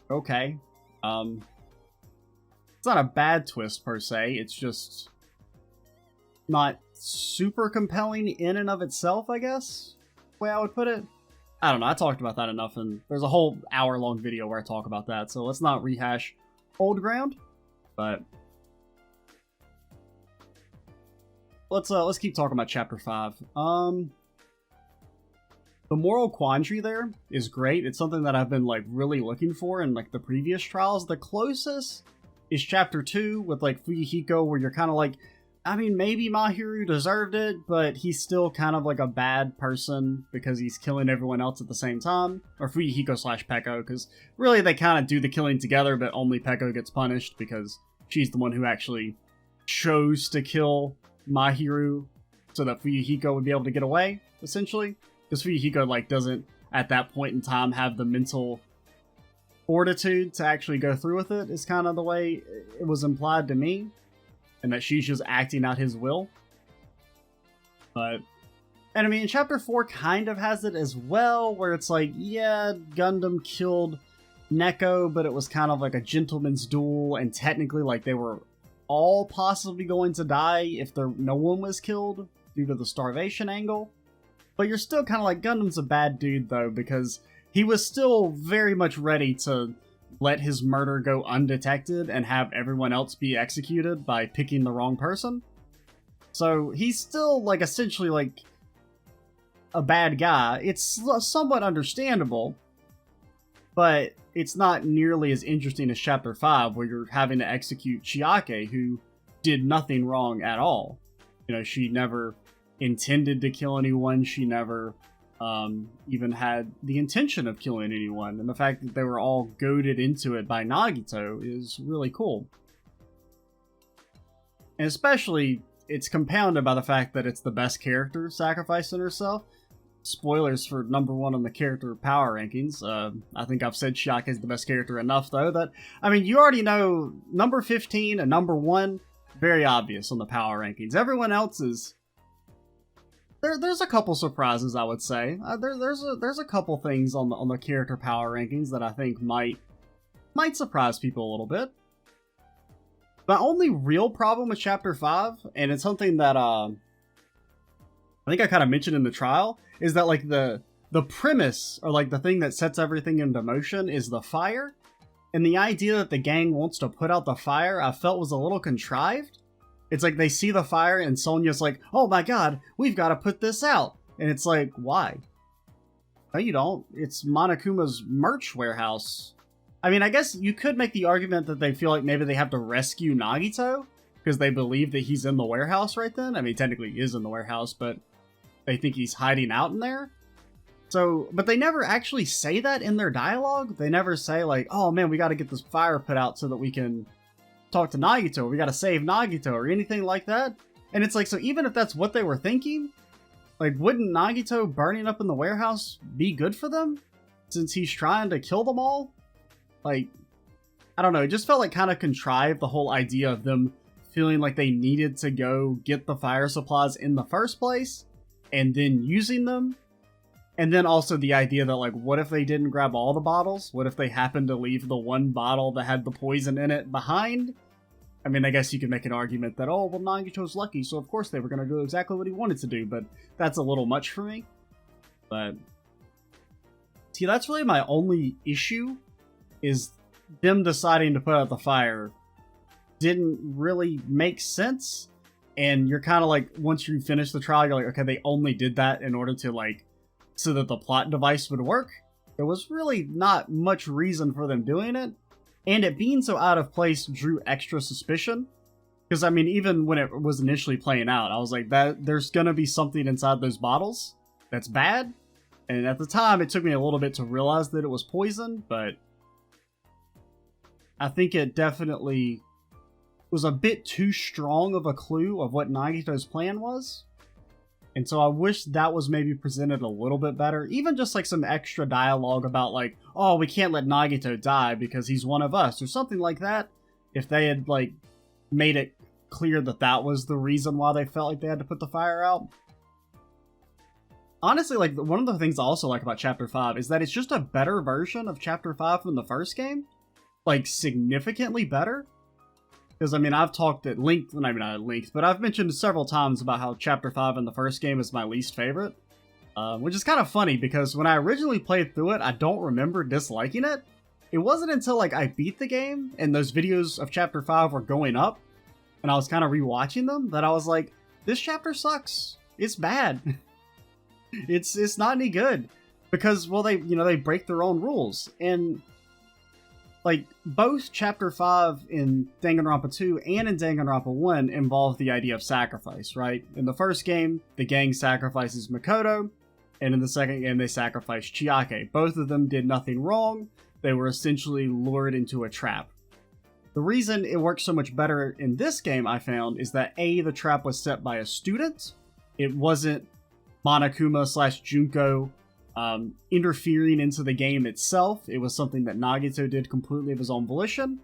Okay. It's not a bad twist per se, it's just not super compelling in and of itself, I guess, the way I would put it. I don't know, I talked about that enough, and there's a whole hour-long video where I talk about that, so let's not rehash old ground, but let's keep talking about Chapter 5. The moral quandary there is great. It's something that I've been, like, really looking for in, like, the previous trials. The closest is Chapter 2 with, like, Fuyuhiko, where you're kind of like, I mean, maybe Mahiru deserved it, but he's still kind of like a bad person because he's killing everyone else at the same time. Or Fuyuhiko / Peko, because really they kind of do the killing together, but only Peko gets punished because she's the one who actually chose to kill Mahiru so that Fuyuhiko would be able to get away, essentially. Because Fuyuhiko, like, doesn't, at that point in time, have the mental fortitude to actually go through with it, is kind of the way it was implied to me, and that she's just acting out his will. And I mean, Chapter 4 kind of has it as well, where it's like, yeah, Gundam killed Neko, but it was kind of like a gentleman's duel, and technically, like, they were all possibly going to die if no one was killed due to the starvation angle. But you're still kind of like, Gundam's a bad dude, though, because he was still very much ready to let his murder go undetected and have everyone else be executed by picking the wrong person. So he's still, like, essentially, like, a bad guy. It's somewhat understandable, but it's not nearly as interesting as Chapter 5, where you're having to execute Chiake, who did nothing wrong at all. You know, she never intended to kill anyone, she never even had the intention of killing anyone, and the fact that they were all goaded into it by Nagito is really cool. And especially, it's compounded by the fact that it's the best character sacrificing herself. Spoilers for number 1 on the character power rankings. I think I've said Chiake is the best character enough, though, that, I mean, you already know number 15 and number 1, very obvious on the power rankings. Everyone else is... There's a couple surprises, I would say. There's a couple things on the character power rankings that I think might surprise people a little bit. My only real problem with Chapter 5, and it's something that I think I kind of mentioned in the trial, is that, like, the premise, or, like, the thing that sets everything into motion is the fire. And the idea that the gang wants to put out the fire, I felt was a little contrived. It's like they see the fire and Sonya's like, oh my god, we've got to put this out. And it's like, why? No, you don't. It's Monokuma's merch warehouse. I mean, I guess you could make the argument that they feel like maybe they have to rescue Nagito, because they believe that he's in the warehouse right then. I mean, technically he is in the warehouse, but they think he's hiding out in there. So, but they never actually say that in their dialogue. They never say, like, oh man, we got to get this fire put out so that we can talk to Nagito, we gotta save Nagito, or anything like that. And it's like, so even if that's what they were thinking, like, wouldn't Nagito burning up in the warehouse be good for them? Since he's trying to kill them all? Like, I don't know, it just felt like kind of contrived, the whole idea of them feeling like they needed to go get the fire supplies in the first place, and then using them. And then also the idea that, like, what if they didn't grab all the bottles? What if they happened to leave the one bottle that had the poison in it behind? I mean, I guess you could make an argument that, oh, well, Nagito's lucky, so of course they were going to do exactly what he wanted to do, but that's a little much for me. But, see, that's really my only issue, is them deciding to put out the fire didn't really make sense. And you're kind of like, once you finish the trial, you're like, okay, they only did that in order to, like, so that the plot device would work. There was really not much reason for them doing it, and it being so out of place drew extra suspicion. Because, I mean, even when it was initially playing out, I was like, there's gonna be something inside those bottles that's bad. And at the time, it took me a little bit to realize that it was poison, but I think it definitely was a bit too strong of a clue of what Nagito's plan was. And so I wish that was maybe presented a little bit better. Even just like some extra dialogue about, like, oh, we can't let Nagito die because he's one of us, or something like that. If they had, like, made it clear that that was the reason why they felt like they had to put the fire out. Honestly, like, one of the things I also like about Chapter 5 is that it's just a better version of Chapter 5 from the first game. Like, significantly better. Because, I mean, I've talked at length, not at length, but I've mentioned several times about how Chapter 5 in the first game is my least favorite. Which is kind of funny, because when I originally played through it, I don't remember disliking it. It wasn't until, like, I beat the game, and those videos of Chapter 5 were going up, and I was kind of rewatching them, that I was like, this chapter sucks. It's bad. It's not any good. Because, well, they break their own rules, and... like, both Chapter 5 in Danganronpa 2 and in Danganronpa 1 involve the idea of sacrifice, right? In the first game, the gang sacrifices Makoto, and in the second game, they sacrifice Chiake. Both of them did nothing wrong. They were essentially lured into a trap. The reason it works so much better in this game, I found, is that A, the trap was set by a student. It wasn't Monokuma / Junko interfering into the game itself. It was something that Nagito did completely of his own volition.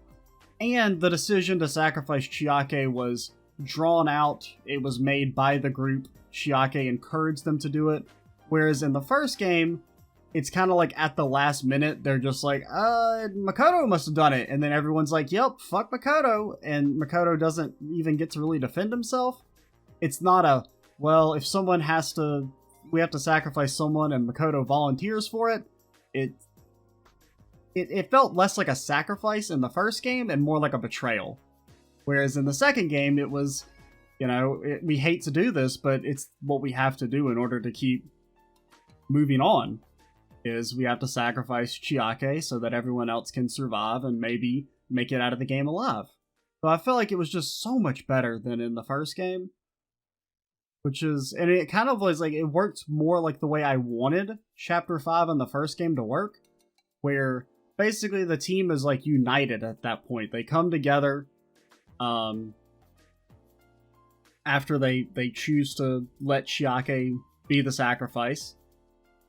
And the decision to sacrifice Chiake was drawn out. It was made by the group. Chiake encouraged them to do it. Whereas in the first game, it's kind of like at the last minute, they're just like, Makoto must have done it. And then everyone's like, yep, fuck Makoto. And Makoto doesn't even get to really defend himself. It's not a, well, if someone has to, we have to sacrifice someone and Makoto volunteers for it. It felt less like a sacrifice in the first game and more like a betrayal. Whereas in the second game, it was, we hate to do this, but it's what we have to do in order to keep moving on. Is we have to sacrifice Chiake so that everyone else can survive and maybe make it out of the game alive. So I felt like it was just so much better than in the first game. And it kind of was like, it worked more like the way I wanted Chapter 5 in the first game to work, where basically the team is like united at that point. They come together after they choose to let Chiake be the sacrifice.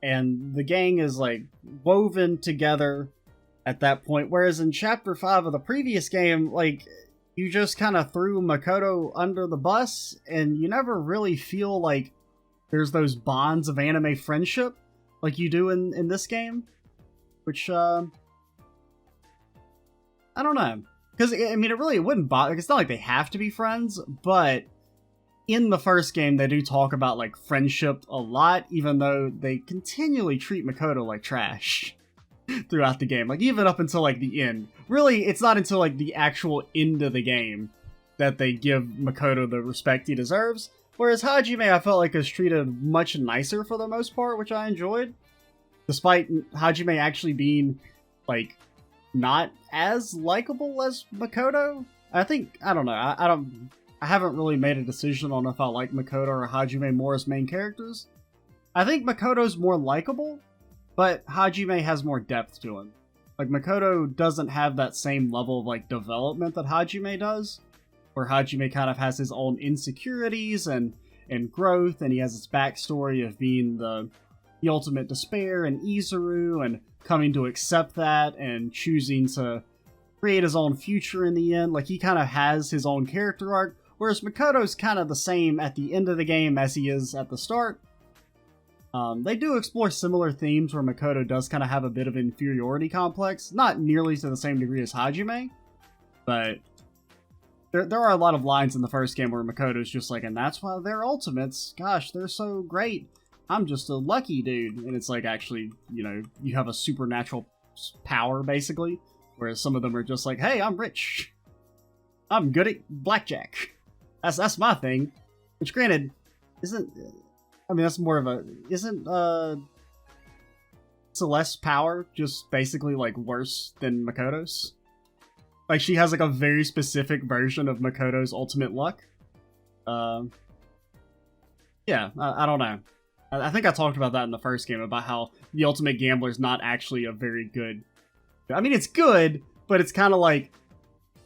And the gang is like woven together at that point. Whereas in Chapter 5 of the previous game, like, you just kind of threw Makoto under the bus, and you never really feel like there's those bonds of anime friendship like you do in this game. Which, I don't know. Because, I mean, it really wouldn't bother. It's not like they have to be friends, but in the first game, they do talk about, like, friendship a lot, even though they continually treat Makoto like trash throughout the game. Like, even up until, like, the end. Really, it's not until, like, the actual end of the game that they give Makoto the respect he deserves. Whereas Hajime, I felt like, was treated much nicer for the most part, which I enjoyed. Despite Hajime actually being, like, not as likable as Makoto. I don't know, I haven't really made a decision on if I like Makoto or Hajime more as main characters. I think Makoto's more likable, but Hajime has more depth to him. Like, Makoto doesn't have that same level of, like, development that Hajime does, where Hajime kind of has his own insecurities and growth, and he has his backstory of being the ultimate despair and Izuru, and coming to accept that, and choosing to create his own future in the end. Like, he kind of has his own character arc, whereas Makoto's kind of the same at the end of the game as he is at the start. They do explore similar themes where Makoto does kind of have a bit of an inferiority complex. Not nearly to the same degree as Hajime, but there are a lot of lines in the first game where Makoto's just like, and that's why they're ultimates. Gosh, they're so great. I'm just a lucky dude. And it's like, actually, you have a supernatural power, basically. Whereas some of them are just like, hey, I'm rich. I'm good at blackjack. That's my thing. Which, granted, that's more of a... Isn't Celeste's power just basically, like, worse than Makoto's? Like, she has, like, a very specific version of Makoto's ultimate luck. Yeah, I don't know. I think I talked about that in the first game, about how the Ultimate Gambler is not actually a very good... I mean, it's good, but it's kind of like,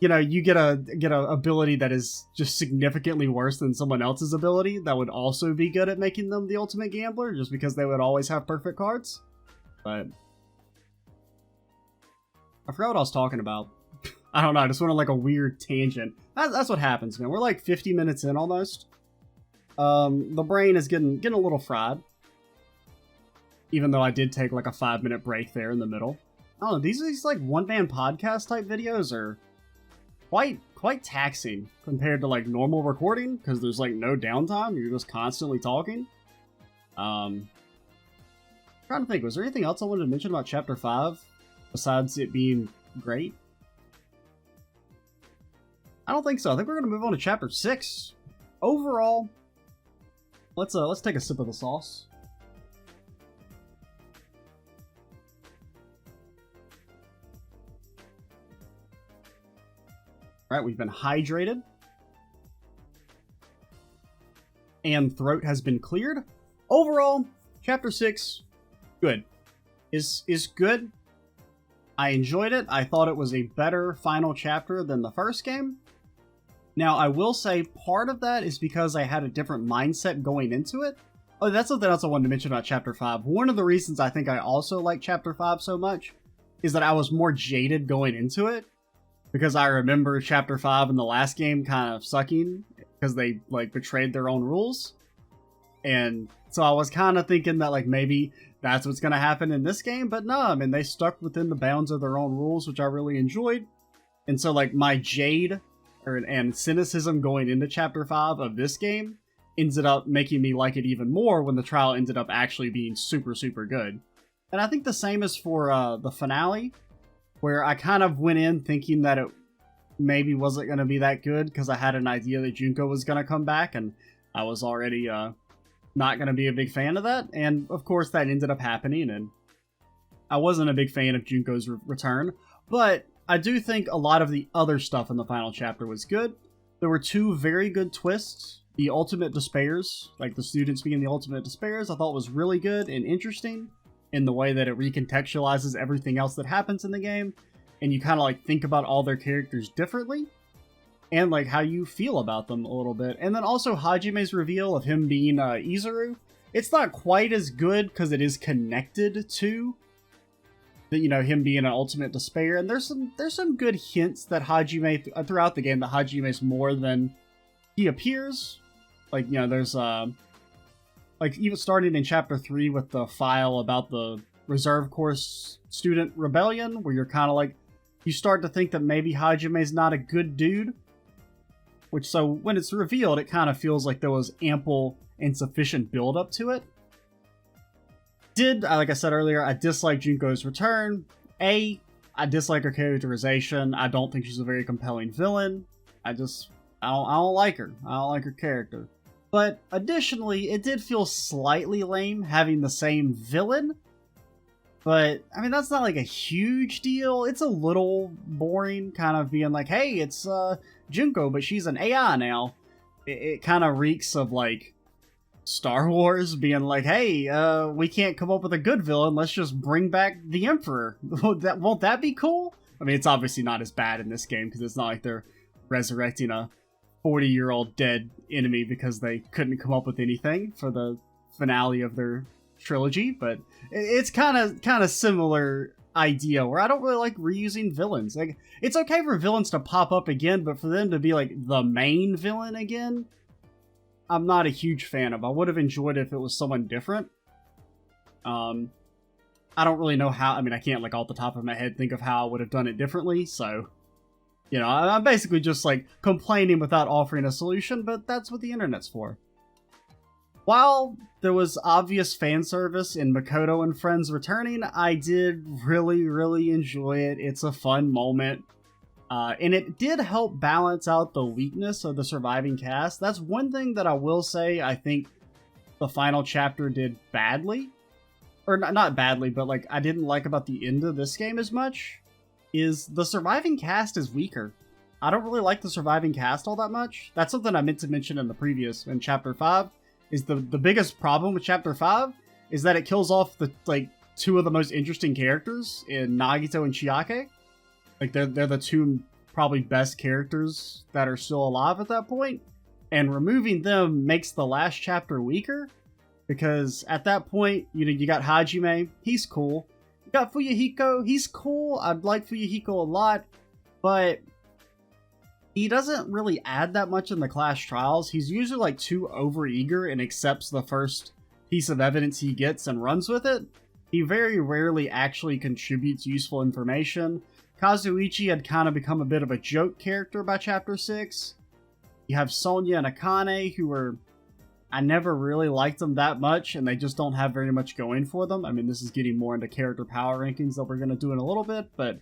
you get a ability that is just significantly worse than someone else's ability that would also be good at making them the Ultimate Gambler, just because they would always have perfect cards. But I forgot what I was talking about. I don't know, I just went on like a weird tangent. That's what happens, man. We're like 50 minutes in almost. The brain is getting a little fried. Even though I did take like a 5-minute break there in the middle. I don't know, these like one-man podcast type videos are quite taxing compared to like normal recording, because there's like no downtime, you're just constantly talking. I'm trying to think, was there anything else I wanted to mention about Chapter 5 besides it being great? I don't think so. I think we're gonna move on to Chapter 6. Overall, let's take a sip of the sauce. Alright, we've been hydrated. And throat has been cleared. Overall, Chapter 6, good. Is good. I enjoyed it. I thought it was a better final chapter than the first game. Now, I will say part of that is because I had a different mindset going into it. Oh, that's something else I wanted to mention about Chapter 5. One of the reasons I think I also like Chapter 5 so much is that I was more jaded going into it, because I remember Chapter 5 in the last game kind of sucking because they like betrayed their own rules. And so I was kind of thinking that like maybe that's what's going to happen in this game, but no, I mean they stuck within the bounds of their own rules, which I really enjoyed. And so like my jade and cynicism going into Chapter 5 of this game ended up making me like it even more when the trial ended up actually being super, super good. And I think the same is for the finale, where I kind of went in thinking that it maybe wasn't going to be that good because I had an idea that Junko was going to come back, and I was already not going to be a big fan of that. And of course that ended up happening, and I wasn't a big fan of Junko's return, but I do think a lot of the other stuff in the final chapter was good. There were two very good twists. The Ultimate Despairs, like the students being the Ultimate Despairs, I thought was really good and interesting in the way that it recontextualizes everything else that happens in the game, and you kind of like think about all their characters differently, and like how you feel about them a little bit. And then also Hajime's reveal of him being Izuru. It's not quite as good because it is connected to the, you know, him being an Ultimate Despair, and there's some good hints that Hajime throughout the game that Hajime's more than he appears. Like, you know, there's like even starting in Chapter 3 with the file about the Reserve Corps student rebellion, where you're kind of like, you start to think that maybe Hajime's not a good dude. Which, so when it's revealed, it kind of feels like there was ample and sufficient build up to it. Like I said earlier, I dislike Junko's return. I dislike her characterization. I don't think she's a very compelling villain. I don't like her. I don't like her character. But additionally, it did feel slightly lame having the same villain. But, I mean, that's not like a huge deal. It's a little boring, kind of being like, hey, it's Junko, but she's an AI now. It kind of reeks of like Star Wars being like, hey, we can't come up with a good villain. Let's just bring back the Emperor. Won't that be cool? I mean, it's obviously not as bad in this game because it's not like they're resurrecting a 40-year-old dead enemy because they couldn't come up with anything for the finale of their trilogy, but it's kind of similar idea where I don't really like reusing villains. Like, it's okay for villains to pop up again, but for them to be like the main villain again, I'm not a huge fan of. I would have enjoyed it if it was someone different. I don't really know how. I mean, I can't like off the top of my head think of how I would have done it differently, so you know, I'm basically just like complaining without offering a solution, but that's what the internet's for. While there was obvious fan service in Makoto and friends returning, I did really, really enjoy it. It's a fun moment. And it did help balance out the weakness of the surviving cast. That's one thing that I will say I think the final chapter did badly. Or not badly, but like I didn't like about the end of this game as much. Is the surviving cast is weaker. I don't really like the surviving cast all that much. That's something I meant to mention in Chapter 5. Is the biggest problem with Chapter 5 is that it kills off the like two of the most interesting characters in Nagito and Chiake. Like they're the two probably best characters that are still alive at that point. And removing them makes the last chapter weaker. Because at that point, you know, you got Hajime, he's cool. You got Fuyuhiko, he's cool. I'd like Fuyuhiko a lot, but he doesn't really add that much in the class trials. He's usually like too overeager and accepts the first piece of evidence he gets and runs with it. He very rarely actually contributes useful information. Kazuichi had kind of become a bit of a joke character by Chapter 6. You have Sonya and Akane, who were... I never really liked them that much, and they just don't have very much going for them. I mean, this is getting more into character power rankings that we're going to do in a little bit, but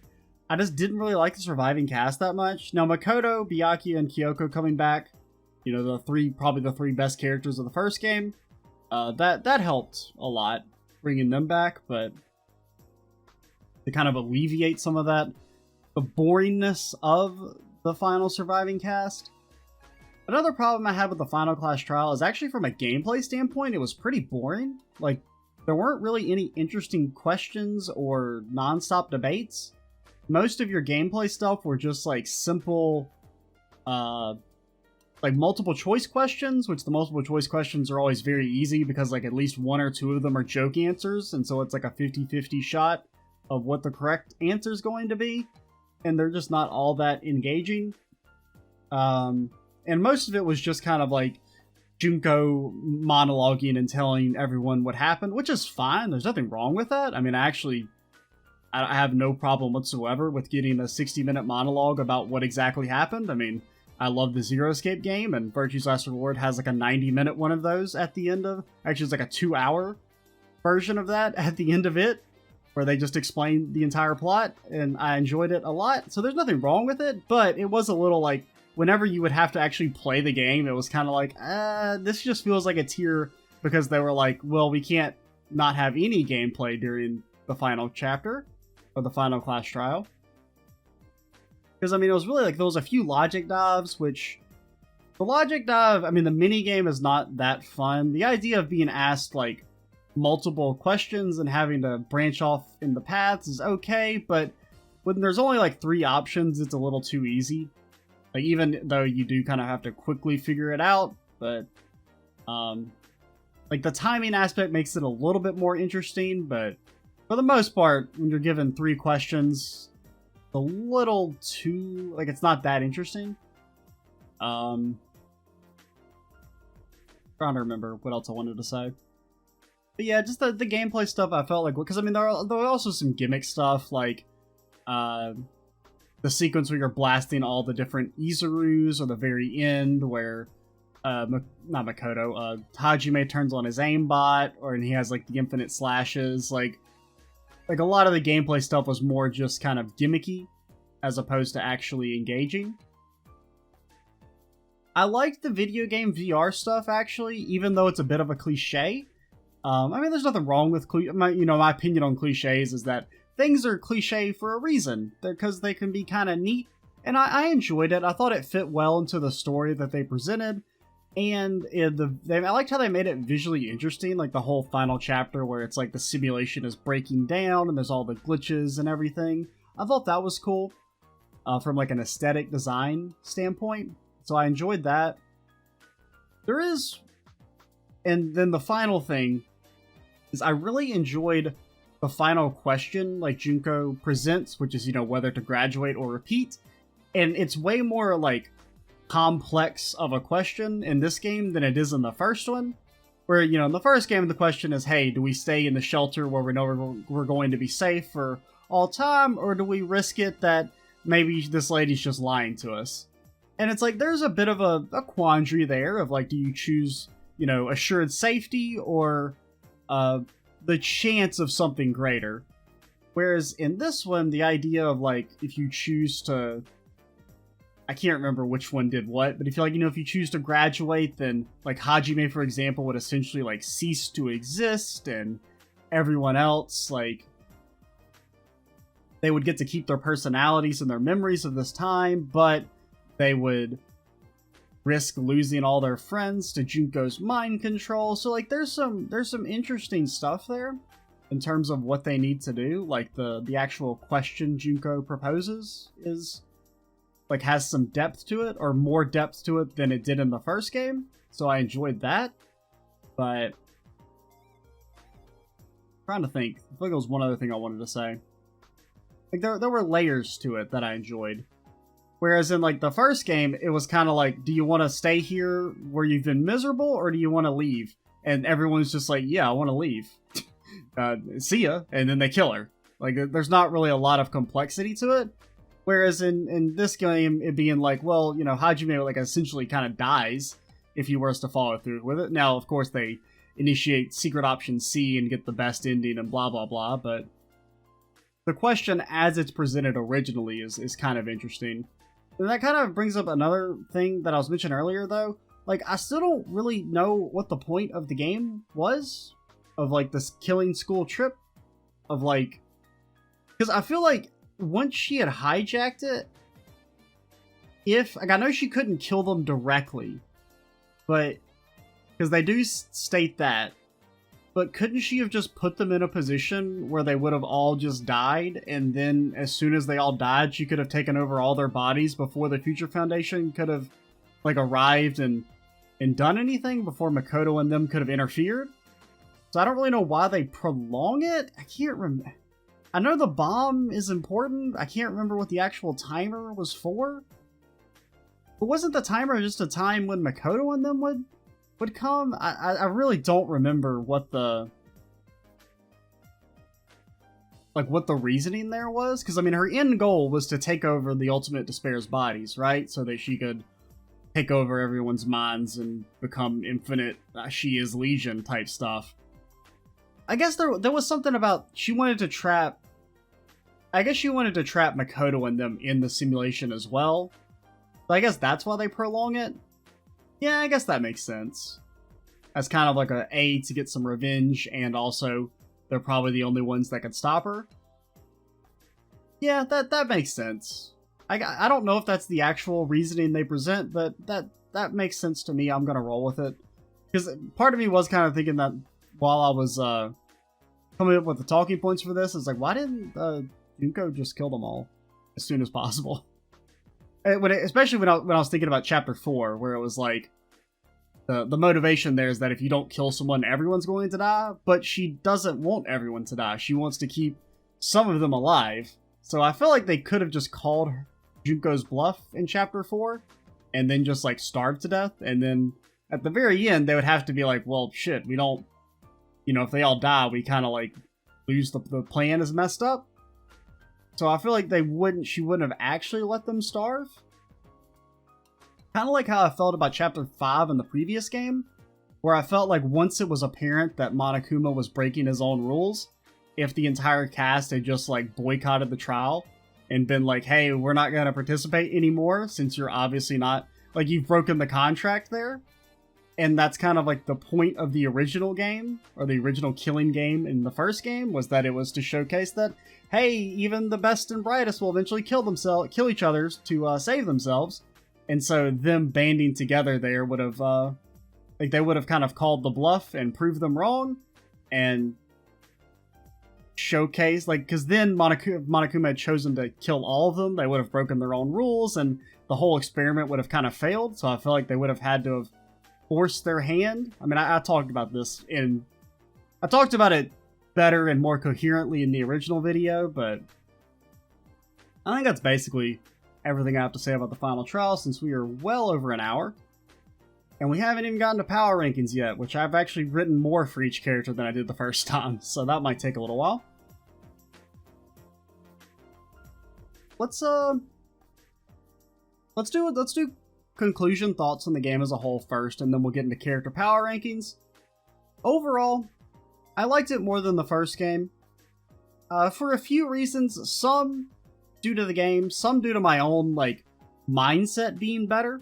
I just didn't really like the surviving cast that much. Now, Makoto, Byakuya, and Kyoko coming back, you know, probably the three best characters of the first game, that helped a lot, bringing them back, but to kind of alleviate some of that, the boringness of the final surviving cast. Another problem I had with the final class trial is actually from a gameplay standpoint, it was pretty boring. Like, there weren't really any interesting questions or non-stop debates. Most of your gameplay stuff were just like simple, like multiple choice questions, which the multiple choice questions are always very easy because like at least one or two of them are joke answers, and so it's like a 50-50 shot of what the correct answer is going to be, and they're just not all that engaging. And most of it was just kind of like Junko monologuing and telling everyone what happened, which is fine. There's nothing wrong with that. I mean, I have no problem whatsoever with getting a 60-minute monologue about what exactly happened. I mean, I love the Zero Escape game, and Virtue's Last Reward has like a 90-minute one of those at the end of... Actually, it's like a 2-hour version of that at the end of it, where they just explain the entire plot, and I enjoyed it a lot. So there's nothing wrong with it, but it was a little like, whenever you would have to actually play the game, it was kind of like, this just feels like a tier, because they were like, well, we can't not have any gameplay during the final chapter, or the final class trial. Because, I mean, it was really like, there was a few logic dives, which... The logic dive, I mean, the minigame is not that fun. The idea of being asked, like, multiple questions and having to branch off in the paths is okay, but when there's only, like, 3 options, it's a little too easy. Like, even though you do kind of have to quickly figure it out, but... like, the timing aspect makes it a little bit more interesting, but... For the most part, when you're given 3 questions... a little too... like, it's not that interesting. Trying to remember what else I wanted to say. But yeah, just the gameplay stuff I felt like... Because, I mean, there were also some gimmick stuff, like... the sequence where you're blasting all the different Izurus, or the very end where... not Makoto, Hajime turns on his aimbot, or and he has, like, the infinite slashes, like a lot of the gameplay stuff was more just kind of gimmicky, as opposed to actually engaging. I liked the video game VR stuff, actually, even though it's a bit of a cliche. I mean, there's nothing wrong with, my opinion on cliches is that things are cliche for a reason, because they can be kind of neat, and I enjoyed it. I thought it fit well into the story that they presented. And I liked how they made it visually interesting, like the whole final chapter where it's like the simulation is breaking down and there's all the glitches and everything. I thought that was cool from like an aesthetic design standpoint, so I enjoyed that. And then the final thing is I really enjoyed the final question like Junko presents, which is, whether to graduate or repeat. And it's way more like complex of a question in this game than it is in the first one, where in the first game the question is, hey, do we stay in the shelter where we know we're going to be safe for all time, or do we risk it that maybe this lady's just lying to us? And it's like there's a bit of a quandary there of like, do you choose assured safety or the chance of something greater? Whereas in this one, the idea of like, if you choose to, I can't remember which one did what, but if you if you choose to graduate, then like Hajime, for example, would essentially like cease to exist, and everyone else, like, they would get to keep their personalities and their memories of this time, but they would risk losing all their friends to Junko's mind control. So like there's some interesting stuff there in terms of what they need to do. Like the actual question Junko proposes is like has some depth to it, or more depth to it than it did in the first game. So I enjoyed that. But I'm trying to think. I feel like there was one other thing I wanted to say. Like there were layers to it that I enjoyed. Whereas in like the first game, it was kind of like, do you want to stay here where you've been miserable, or do you want to leave? And everyone's just like, yeah, I want to leave. See ya. And then they kill her. Like there's not really a lot of complexity to it. Whereas in this game, it being like, well, Hajime like essentially kind of dies if he were to follow through with it. Now, of course, they initiate secret option C and get the best ending and blah, blah, blah, but the question as it's presented originally is kind of interesting. And that kind of brings up another thing that I was mentioning earlier, though. Like, I still don't really know what the point of the game was, of, like, this killing school trip, of, like... Because I feel like once she had hijacked it, I know she couldn't kill them directly, but... Because they do state that. But couldn't she have just put them in a position where they would have all just died, and then as soon as they all died, she could have taken over all their bodies before the Future Foundation could have like arrived and done anything before Makoto and them could have interfered. So I don't really know why they prolong it. I can't remember. I know the bomb is important. I can't remember what the actual timer was for. But wasn't the timer just a time when Makoto and them would come? I really don't remember what the reasoning there was. Because, I mean, her end goal was to take over the Ultimate Despair's bodies, right? So that she could take over everyone's minds and become infinite, she is Legion type stuff. I guess there was something about she wanted to trap Makoto and them in the simulation as well. So I guess that's why they prolong it. Yeah, I guess that makes sense. As kind of like a to get some revenge, and also they're probably the only ones that could stop her. Yeah, that makes sense. I don't know if that's the actual reasoning they present, but that makes sense to me. I'm gonna roll with it. Because part of me was kind of thinking that while I was coming up with the talking points for this, it's like, why didn't Junko just kill them all as soon as possible? Especially when I was thinking about Chapter 4, where it was like, the motivation there is that if you don't kill someone, everyone's going to die, but she doesn't want everyone to die. She wants to keep some of them alive. So I feel like they could have just called Junko's bluff in Chapter 4, and then just, like, starved to death, and then at the very end, they would have to be like, well, shit, we don't, if they all die, we kind of, like, lose the plan is messed up. So I feel like she wouldn't have actually let them starve. Kind of like how I felt about Chapter 5 in the previous game, where I felt like once it was apparent that Monokuma was breaking his own rules, if the entire cast had just, like, boycotted the trial and been like, hey, we're not going to participate anymore since you're obviously not, like, you've broken the contract there. And that's kind of like the point of the original game, or the original killing game in the first game, was that it was to showcase that, hey, even the best and brightest will eventually kill each other to save themselves. And so them banding together there would have, they would have kind of called the bluff and proved them wrong, and showcase, like, because then Monokuma had chosen to kill all of them, they would have broken their own rules, and the whole experiment would have kind of failed, so I feel like they would have had to have forced their hand. I mean, I talked about this I talked about it better and more coherently in the original video, but I think that's basically everything I have to say about the final trial, since we are well over an hour. And we haven't even gotten to power rankings yet, which I've actually written more for each character than I did the first time, so that might take a little while. Let's do conclusion thoughts on the game as a whole first, and then we'll get into character power rankings. Overall, I liked it more than the first game. For a few reasons, some due to the game, some due to my own, like, mindset being better.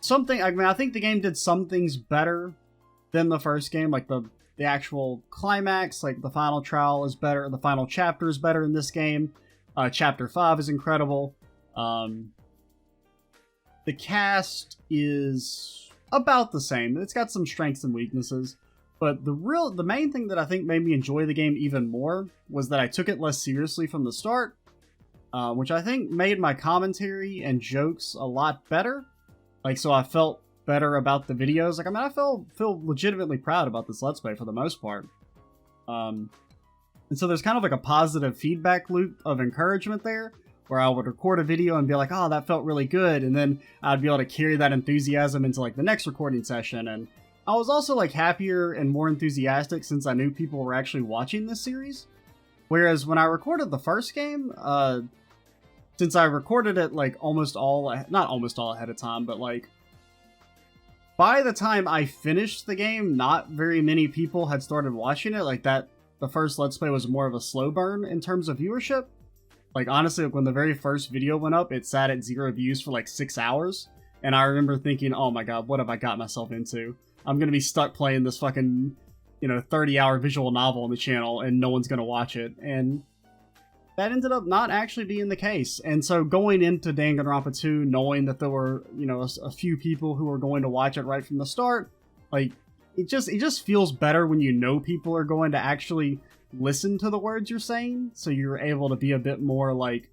I think the game did some things better than the first game, like the actual climax, like the final trial is better, the final chapter is better in this game. Chapter 5 is incredible. The cast is about the same. It's got some strengths and weaknesses, but the main thing that I think made me enjoy the game even more was that I took it less seriously from the start, which I think made my commentary and jokes a lot better. Like, so I felt better about the videos. Like, I mean, I feel legitimately proud about this Let's Play for the most part. And so there's kind of like a positive feedback loop of encouragement there, where I would record a video and be like, oh, that felt really good, and then I'd be able to carry that enthusiasm into, like, the next recording session. And I was also, like, happier and more enthusiastic since I knew people were actually watching this series. Whereas when I recorded the first game, since I recorded it, like, not almost all ahead of time, but, like, by the time I finished the game, not very many people had started watching it. Like, the first Let's Play was more of a slow burn in terms of viewership. Like, honestly, when the very first video went up, it sat at 0 views for, like, 6 hours. And I remember thinking, oh my god, what have I got myself into? I'm gonna be stuck playing this fucking, 30-hour visual novel on the channel, and no one's gonna watch it. And that ended up not actually being the case. And so going into Danganronpa 2, knowing that there were, a few people who were going to watch it right from the start, like, it just feels better when you know people are going to actually listen to the words you're saying, so you're able to be a bit more, like,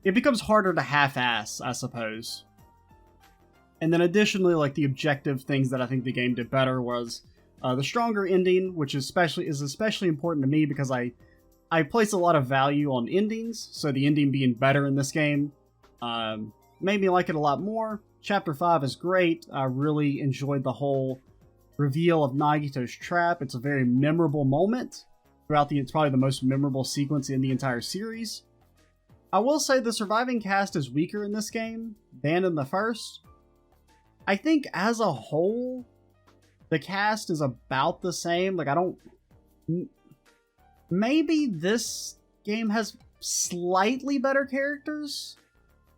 it becomes harder to half-ass, I suppose. And then additionally, like the objective things that I think the game did better was the stronger ending, which is especially important to me because I place a lot of value on endings, so the ending being better in this game made me like it a lot more. Chapter 5 is great. I really enjoyed the whole reveal of Nagito's trap. It's a very memorable moment throughout it's probably the most memorable sequence in the entire series. I will say the surviving cast is weaker in this game than in the first. I think as a whole, the cast is about the same. Like, I don't... Maybe this game has slightly better characters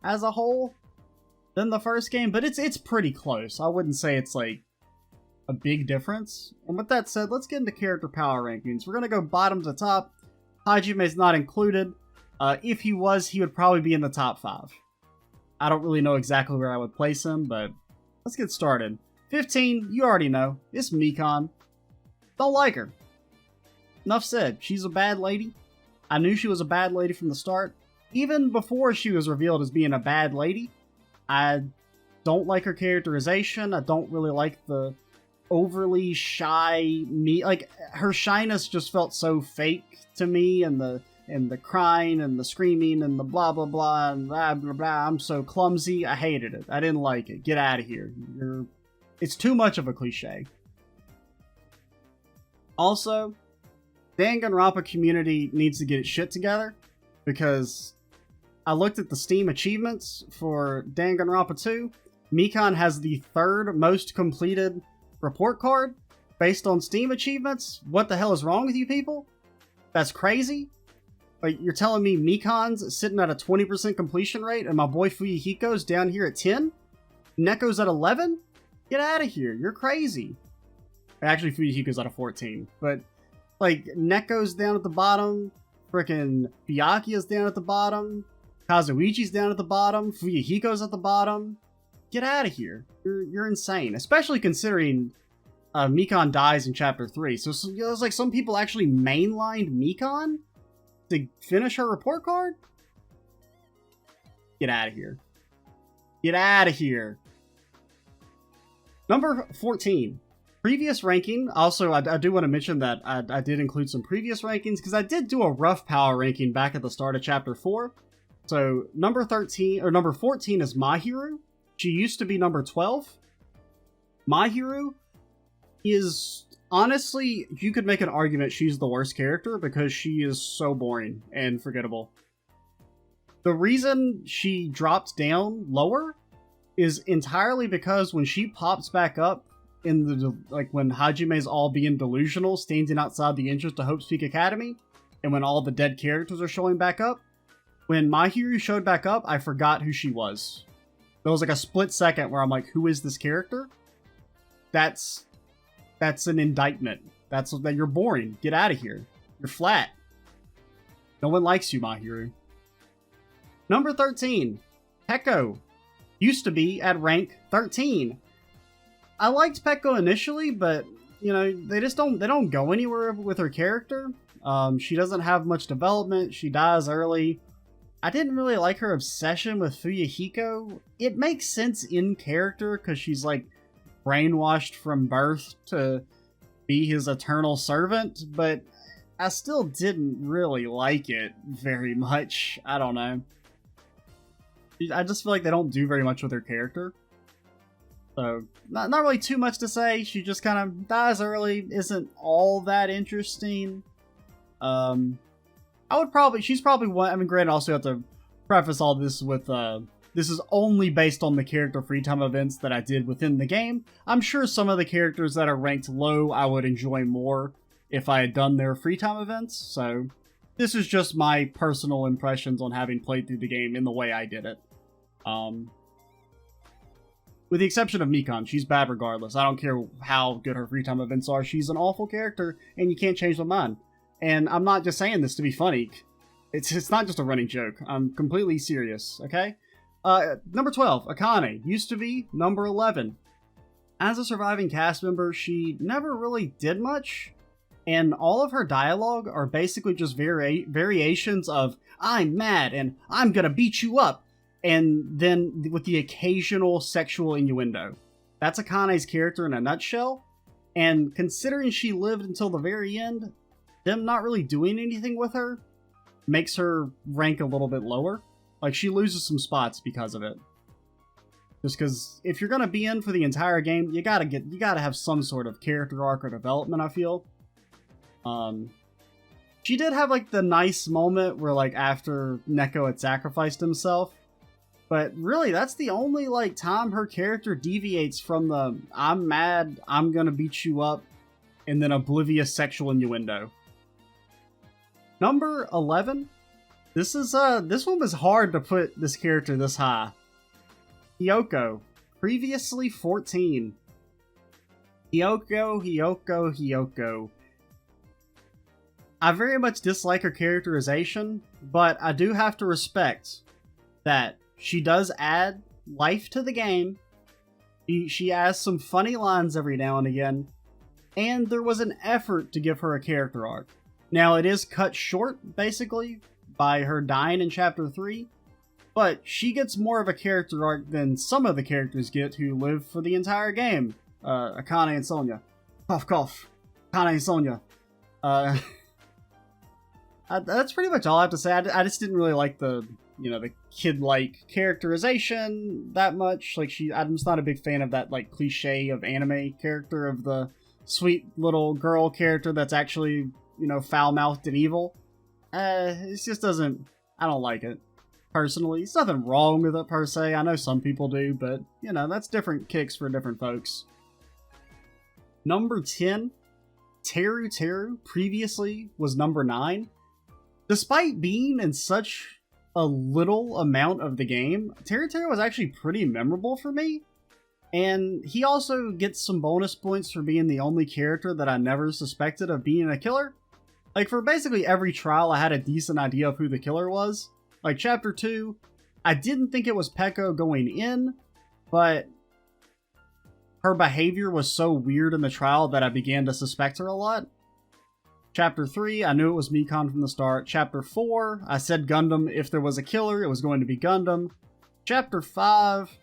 as a whole than the first game, but it's pretty close. I wouldn't say it's like a big difference. And with that said, let's get into character power rankings. We're gonna go bottom to top. Hajime's not included. If he was, he would probably be in the top 5. I don't really know exactly where I would place him, but let's get started. 15, you already know, it's Mikan. Don't like her. Enough said. She's a bad lady. I knew she was a bad lady from the start. Even before she was revealed as being a bad lady, I don't like her characterization. I don't really like the overly shy like her shyness just felt so fake to me, and the crying and the screaming and the blah blah blah and blah blah blah. I'm so clumsy. I hated it. I didn't like it. Get out of here. It's too much of a cliche. Also, Danganronpa community needs to get its shit together, because I looked at the Steam achievements for Danganronpa 2. Mikan has the 3rd most completed report card based on Steam achievements. What the hell is wrong with you people? That's crazy. Like, you're telling me Mikan's sitting at a 20% completion rate and my boy Fuyuhiko's down here at 10? Neko's at 11? Get out of here. You're crazy. Actually, Fuyuhiko's at a 14. But, like, Neko's down at the bottom. Frickin' Byakuya's down at the bottom. Kazuichi's down at the bottom. Fuyuhiko's at the bottom. Get out of here. You're insane. Especially considering Mikan dies in Chapter 3. So it's like some people actually mainlined Mikan to finish her report card? Get out of here. Get out of here. Number 14. Previous ranking. Also, I do want to mention that I did include some previous rankings, because I did do a rough power ranking back at the start of Chapter 4. So, number 14 is Mahiru. She used to be number 12. Mahiru is, honestly, you could make an argument she's the worst character because she is so boring and forgettable. The reason she dropped down lower is entirely because when she pops back up in the, like, when Hajime's all being delusional, standing outside the entrance to Hope's Peak Academy, and when all the dead characters are showing back up, when Mahiru showed back up, I forgot who she was. There was like a split second where I'm like, who is this character? That's an indictment. That's that you're boring. Get out of here. You're flat. No one likes you, Mahiru. Number 13, Peko. Used to be at rank 13. I liked Peko initially, but you know, they don't go anywhere with her character. She doesn't have much development. She dies early. I didn't really like her obsession with Fuyuhiko. It makes sense in character because she's like brainwashed from birth to be his eternal servant, but I still didn't really like it very much. I don't know. I just feel like they don't do very much with her character. So, not really too much to say. She just kind of dies early, isn't all that interesting. She's probably one. I mean, granted, I also have to preface all this with, this is only based on the character free time events that I did within the game. I'm sure some of the characters that are ranked low I would enjoy more if I had done their free time events, so this is just my personal impressions on having played through the game in the way I did it. With the exception of Mikan, she's bad regardless. I don't care how good her free time events are. She's an awful character, and you can't change my mind. And I'm not just saying this to be funny. It's not just a running joke. I'm completely serious, okay? Number 12, Akane. Used to be number 11. As a surviving cast member, she never really did much. And all of her dialogue are basically just variations of, I'm mad, and I'm gonna beat you up, and then with the occasional sexual innuendo. That's Akane's character in a nutshell, and considering she lived until the very end, them not really doing anything with her makes her rank a little bit lower. Like, she loses some spots because of it. Just because if you're gonna be in for the entire game, you gotta have some sort of character arc or development, I feel. She did have, like, the nice moment where, like, after Neko had sacrificed himself, but really, that's the only, like, time her character deviates from the I'm mad, I'm gonna beat you up, and then oblivious sexual innuendo. Number 11. This one was hard to put this character this high. Hiyoko, previously 14. Hiyoko. I very much dislike her characterization, but I do have to respect that she does add life to the game. She has some funny lines every now and again, and there was an effort to give her a character arc. Now, it is cut short, basically, by her dying in Chapter 3, but she gets more of a character arc than some of the characters get who live for the entire game. Akane and Sonya. Cough, cough. Akane and Sonya. That's pretty much all I have to say. I just didn't really like the kid-like characterization that much. Like, I'm just not a big fan of that, like, cliche of anime character of the sweet little girl character that's actually, foul-mouthed and evil. It just doesn't... I don't like it, personally. There's nothing wrong with it, per se. I know some people do, but, that's different kicks for different folks. Number 10, Teru previously was number 9. Despite being in such a little amount of the game, Teru was actually pretty memorable for me. And he also gets some bonus points for being the only character that I never suspected of being a killer. Like, for basically every trial, I had a decent idea of who the killer was. Like, Chapter 2, I didn't think it was Peko going in, but her behavior was so weird in the trial that I began to suspect her a lot. Chapter 3, I knew it was Mikon from the start. Chapter 4, I said Gundam. If there was a killer, it was going to be Gundam. Chapter 5...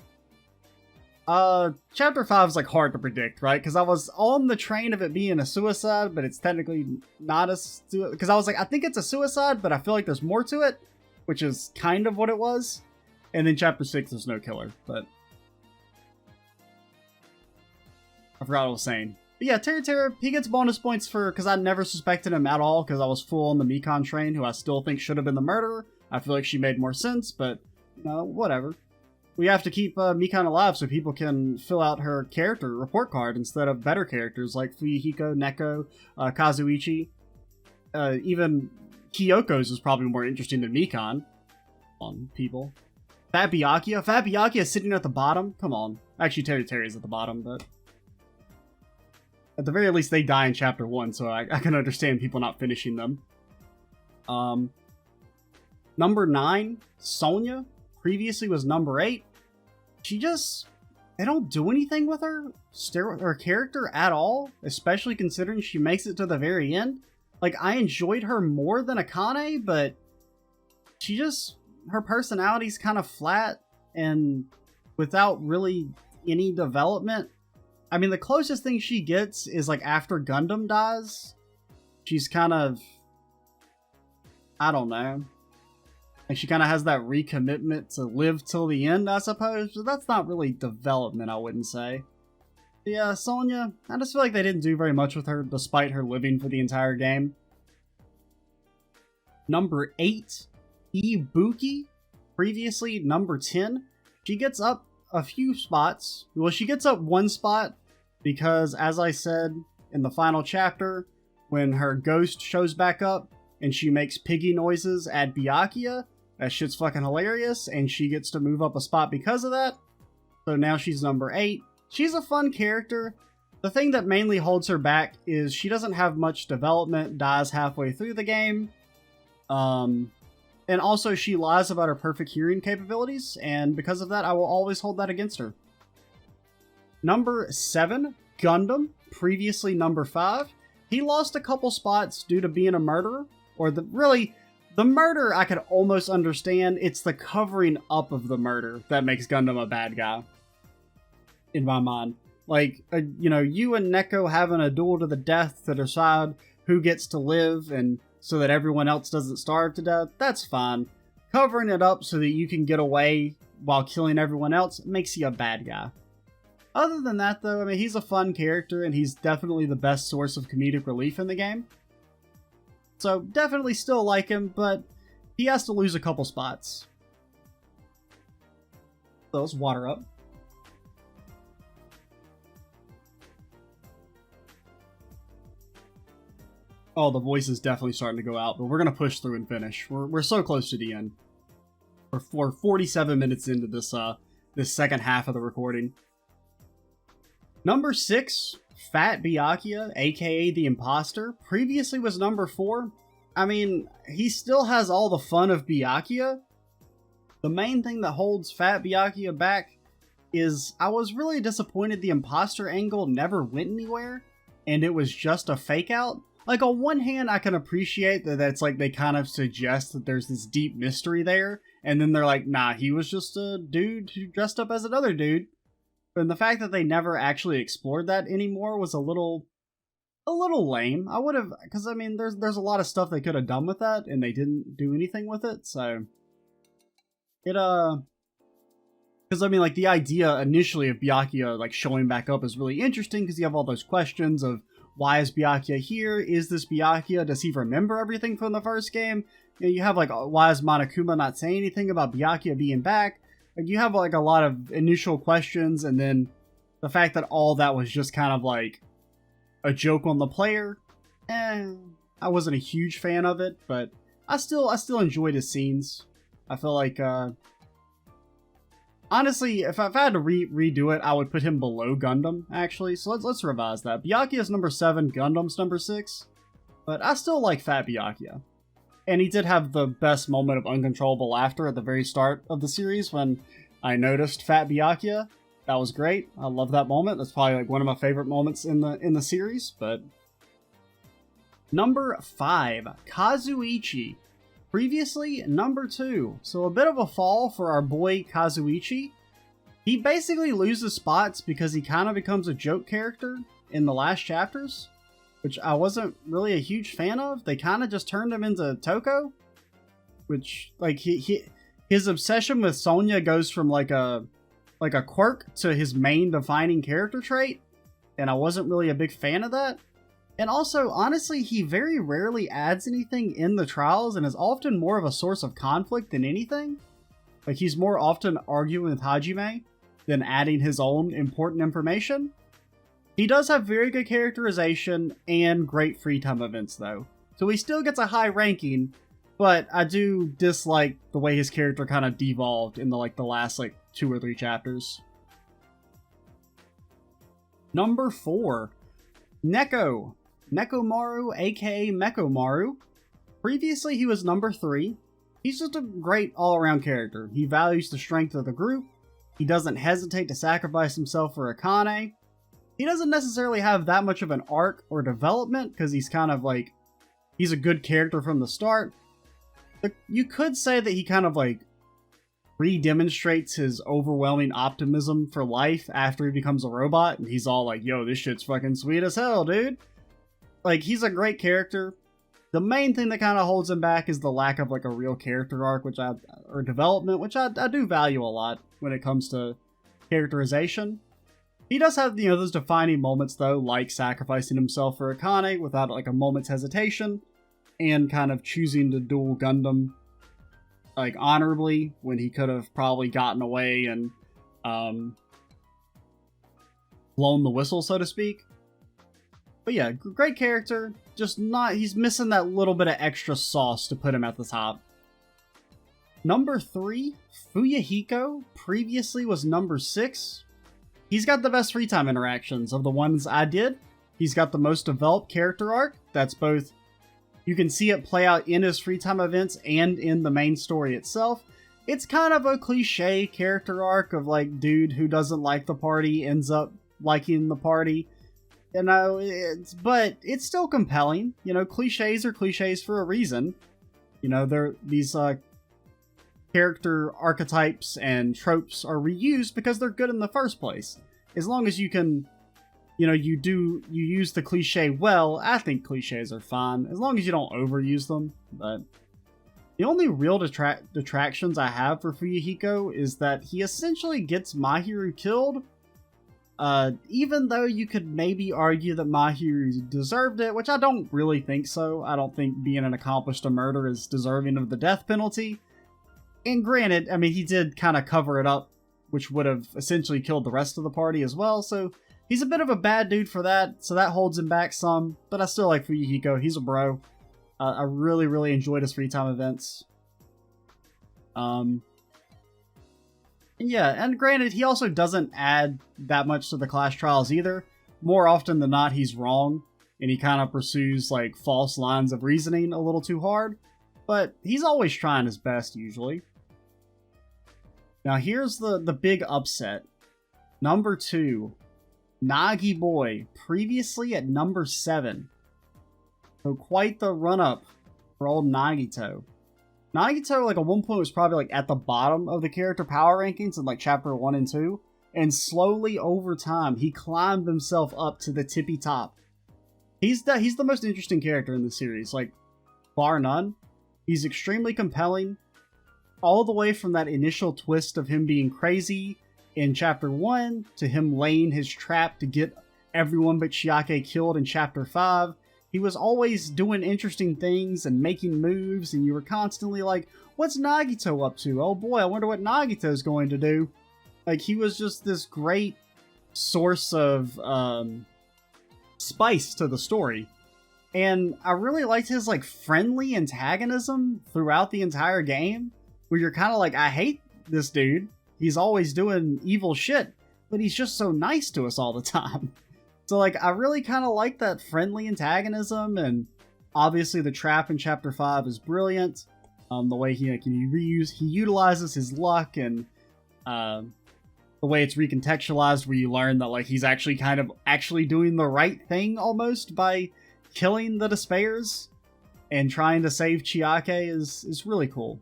Chapter 5 is, like, hard to predict, right? Because I was on the train of it being a suicide, but it's technically not a suicide. Because I was like, I think it's a suicide, but I feel like there's more to it, which is kind of what it was. And then Chapter 6, there's no killer, but... I forgot what I was saying. But yeah, Teru, he gets bonus points because I never suspected him at all, because I was full on the Mikon train, who I still think should have been the murderer. I feel like she made more sense, but, whatever. We have to keep Mikon alive so people can fill out her character report card instead of better characters like Fuyuhiko, Neko, Kazuichi. Even Kyoko's is probably more interesting than Mikon. Come on, people. Fat Byakuya is sitting at the bottom? Come on. Actually, Teru's at the bottom, but... At the very least, they die in Chapter 1, so I can understand people not finishing them. Number 9, Sonya, previously was number 8. They don't do anything with her character at all, especially considering she makes it to the very end. Like, I enjoyed her more than Akane, but her personality's kind of flat, and without really any development. I mean, the closest thing she gets is, like, after Gundam dies. She's kind of... I don't know. Like, she kind of has that recommitment to live till the end, I suppose. But that's not really development, I wouldn't say. But yeah, Sonya, I just feel like they didn't do very much with her, despite her living for the entire game. Number 8, Ibuki, previously number 10. She gets up a few spots. Well, she gets up one spot because, as I said in the final chapter, when her ghost shows back up and she makes piggy noises at Byakuya, that shit's fucking hilarious, and she gets to move up a spot because of that. So now she's number 8. She's a fun character. The thing that mainly holds her back is she doesn't have much development, dies halfway through the game. And also she lies about her perfect hearing capabilities, and because of that, I will always hold that against her. Number 7, Gundam, previously number 5. He lost a couple spots due to being a murderer, or The murder I could almost understand. It's the covering up of the murder that makes Gundam a bad guy. In my mind. Like, you and Neko having a duel to the death to decide who gets to live and so that everyone else doesn't starve to death, that's fine. Covering it up so that you can get away while killing everyone else makes you a bad guy. Other than that, though, I mean, he's a fun character and he's definitely the best source of comedic relief in the game. So, definitely still like him, but he has to lose a couple spots. So, let's water up. Oh, the voice is definitely starting to go out, but we're going to push through and finish. We're so close to the end. We're 47 minutes into this second half of the recording. Number 6, Fat Byakuya, aka the Imposter, previously was number 4. I mean, he still has all the fun of Byakuya. The main thing that holds Fat Byakuya back is I was really disappointed the imposter angle never went anywhere, and it was just a fake out. Like, on one hand, I can appreciate that it's like they kind of suggest that there's this deep mystery there, and then they're like, nah, he was just a dude who dressed up as another dude. And the fact that they never actually explored that anymore was a little lame. I would have, because I mean, there's a lot of stuff they could have done with that, and they didn't do anything with it, so it, because I mean, like, the idea initially of Byakuya, like, showing back up is really interesting, because you have all those questions of, why is Byakuya here? Is this Byakuya? Does he remember everything from the first game? You have, like, why is Monokuma not saying anything about Byakuya being back? Like, you have, like, a lot of initial questions, and then the fact that all that was just kind of, like, a joke on the player. I wasn't a huge fan of it, but I still enjoyed his scenes. I feel like, honestly, if I had to redo it, I would put him below Gundam, actually. So let's revise that. Byakuya's number 7, Gundam's number 6. But I still like Fat Byakuya. And he did have the best moment of uncontrollable laughter at the very start of the series when I noticed Fat Byakuya. That was great. I love that moment. That's probably like one of my favorite moments in the series. But number 5, Kazuichi. Previously, number 2. So a bit of a fall for our boy Kazuichi. He basically loses spots because he kind of becomes a joke character in the last chapters, which I wasn't really a huge fan of. They kind of just turned him into Toko, which, like, his obsession with Sonya goes from like a quirk to his main defining character trait, and I wasn't really a big fan of that. And also, honestly, he very rarely adds anything in the trials and is often more of a source of conflict than anything. Like, he's more often arguing with Hajime than adding his own important information. He does have very good characterization and great free time events, though. So he still gets a high ranking, but I do dislike the way his character kind of devolved in the last 2 or 3 chapters. Number 4, Neko. Nekomaru, aka Mekomaru. Previously, he was number 3. He's just a great all-around character. He values the strength of the group. He doesn't hesitate to sacrifice himself for Akane. He doesn't necessarily have that much of an arc or development, because he's kind of like, he's a good character from the start. But you could say that he kind of like re-demonstrates his overwhelming optimism for life after he becomes a robot, and he's all like, yo, this shit's fucking sweet as hell, dude. Like, he's a great character. The main thing that kind of holds him back is the lack of, like, a real character arc, or development, which I do value a lot when it comes to characterization. He does have, those defining moments, though, like sacrificing himself for Akane without, like, a moment's hesitation, and kind of choosing to duel Gundam, like, honorably, when he could have probably gotten away and, blown the whistle, so to speak. But yeah, great character, just he's missing that little bit of extra sauce to put him at the top. Number 3, Fuyahiko, previously was number 6. He's got the best free time interactions of the ones I did. He's got the most developed character arc, that's both, you can see it play out in his free time events and in the main story itself. It's kind of a cliche character arc of like, dude who doesn't like the party ends up liking the party. But it's still compelling. Cliches are cliches for a reason. You know, these character archetypes and tropes are reused because they're good in the first place. As long as you can, you know, you use the cliche well, I think cliches are fine, as long as you don't overuse them. But the only real detractions I have for Fuyuhiko is that he essentially gets Mahiru killed, even though you could maybe argue that Mahiru deserved it, which I don't really think so. I don't think being an accomplished murderer is deserving of the death penalty. And granted, I mean, he did kind of cover it up, which would have essentially killed the rest of the party as well, so he's a bit of a bad dude for that, so that holds him back some, but I still like Fuyuhiko. He's a bro. I really, really enjoyed his free time events. Yeah, and granted, he also doesn't add that much to the class trials either. More often than not, he's wrong, and he kind of pursues, like, false lines of reasoning a little too hard, but he's always trying his best, usually. Now, here's the big upset. Number 2, Nagi Boy, previously at number 7. So quite the run-up for old Nagito. Nagito, like, at one point was probably, like, at the bottom of the character power rankings in, like, chapter 1 and 2. And slowly, over time, he climbed himself up to the tippy top. He's the most interesting character in the series, like, bar none. He's extremely compelling. All the way from that initial twist of him being crazy in chapter 1 to him laying his trap to get everyone but Chiake killed in chapter 5. He was always doing interesting things and making moves, and you were constantly like, what's Nagito up to? Oh boy, I wonder what Nagito's going to do. Like, he was just this great source of spice to the story. And I really liked his, like, friendly antagonism throughout the entire game, where you're kind of like, I hate this dude. He's always doing evil shit, but he's just so nice to us all the time. So, like, I really kind of like that friendly antagonism, and obviously the trap in Chapter 5 is brilliant. The way he utilizes his luck, and the way it's recontextualized, where you learn that, like, he's actually actually doing the right thing, almost, by killing the Despairs and trying to save Chiake is really cool.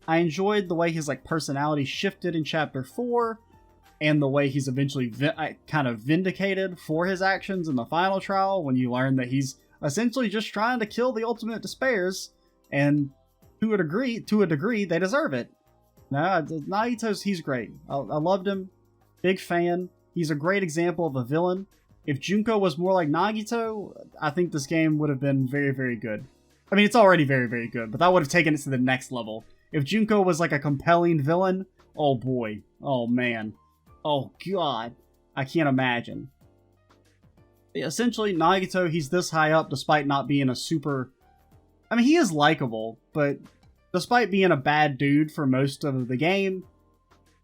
I enjoyed the way his, like, personality shifted in Chapter 4, and the way he's eventually kind of vindicated for his actions in the final trial, when you learn that he's essentially just trying to kill the ultimate Despairs, and to a degree, they deserve it. No, Nagito's, he's great. I loved him. Big fan. He's a great example of a villain. If Junko was more like Nagito, I think this game would have been very, very good. I mean, it's already very, very good, but that would have taken it to the next level. If Junko was like a compelling villain, oh boy. Oh man. Oh god. I can't imagine. Essentially, Nagito, he's this high up despite not being a super... I mean, he is likable, but despite being a bad dude for most of the game,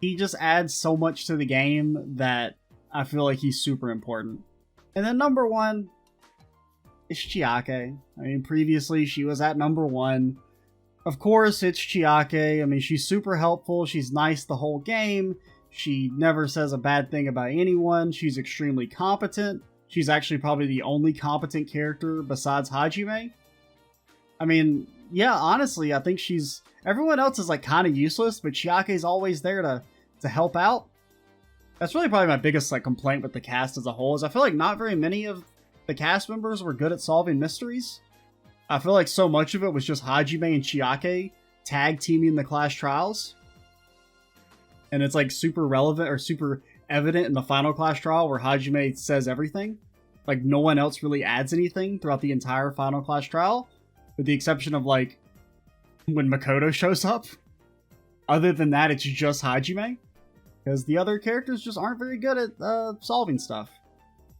he just adds so much to the game that I feel like he's super important. And then number 1 is Chiake. I mean, previously she was at number 1. Of course, it's Chiake. I mean, she's super helpful. She's nice the whole game. She never says a bad thing about anyone. She's extremely competent. She's actually probably the only competent character besides Hajime. I mean, yeah, honestly, I think she's... Everyone else is, like, kind of useless, but Chiake's always there to help out. That's really probably my biggest, like, complaint with the cast as a whole, is I feel like not very many of the cast members were good at solving mysteries. I feel like so much of it was just Hajime and Chiake tag teaming the class trials. And it's, like, super relevant or super evident in the final class trial where Hajime says everything. Like, no one else really adds anything throughout the entire final class trial, with the exception of, like, when Makoto shows up. Other than that, it's just Hajime, because the other characters just aren't very good at solving stuff.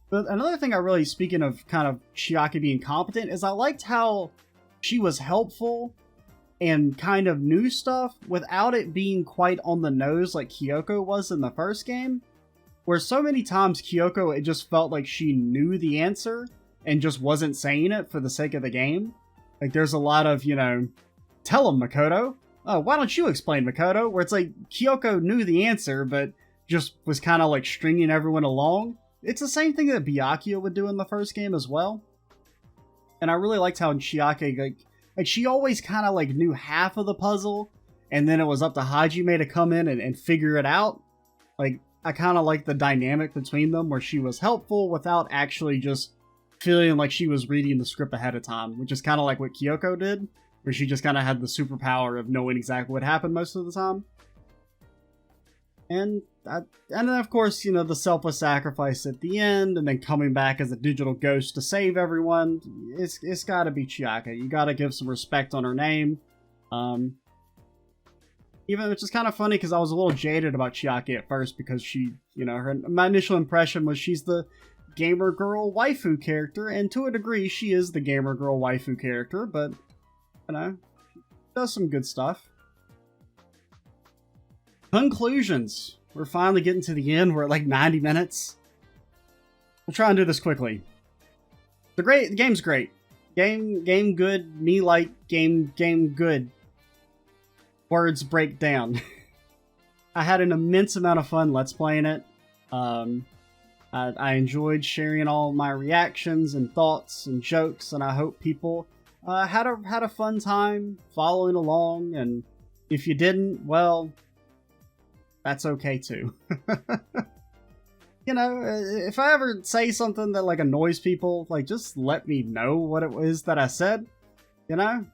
But another thing I really, speaking of kind of Chiake being competent, is I liked how she was helpful and kind of knew stuff without it being quite on the nose like Kyoko was in the first game. Where so many times Kyoko, it just felt like she knew the answer and just wasn't saying it for the sake of the game. Like, there's a lot of, you know, tell him, Makoto. Oh, why don't you explain, Makoto? Where it's like, Kyoko knew the answer, but just was kind of like stringing everyone along. It's the same thing that Byakuya would do in the first game as well. And I really liked how Chiake, like, like she always kind of like knew half of the puzzle, and then it was up to Hajime to come in and figure it out. Like, I kind of like the dynamic between them where she was helpful without actually just feeling like she was reading the script ahead of time, which is kind of like what Kyoko did, where she just kind of had the superpower of knowing exactly what happened most of the time. And then, of course, you know, the selfless sacrifice at the end, and then coming back as a digital ghost to save everyone. It's got to be Chiaka. You got to give some respect on her name. Even, which is kind of funny because I was a little jaded about Chiaki at first because she, you know, my initial impression was she's the gamer girl waifu character, and to a degree she is the gamer girl waifu character, but, you know, she does some good stuff. Conclusions. We're finally getting to the end. We're at like 90 minutes. We'll try and do this quickly. The game's great. Game good. Me like game good. Words break down. I had an immense amount of fun let's playing it. I enjoyed sharing all my reactions and thoughts and jokes, and I hope people had a fun time following along. And if you didn't, well, that's okay too. You know, if I ever say something that like annoys people, like just let me know what it is that I said. You know,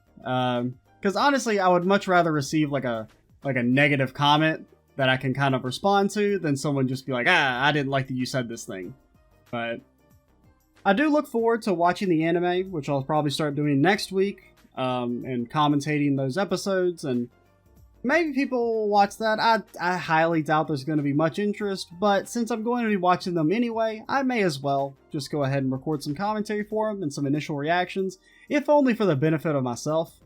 because honestly, I would much rather receive like a negative comment that I can kind of respond to than someone just be like, I didn't like that you said this thing. But I do look forward to watching the anime, which I'll probably start doing next week, and commentating those episodes, and maybe people will watch that. I highly doubt there's going to be much interest, but since I'm going to be watching them anyway, I may as well just go ahead and record some commentary for them and some initial reactions, if only for the benefit of myself.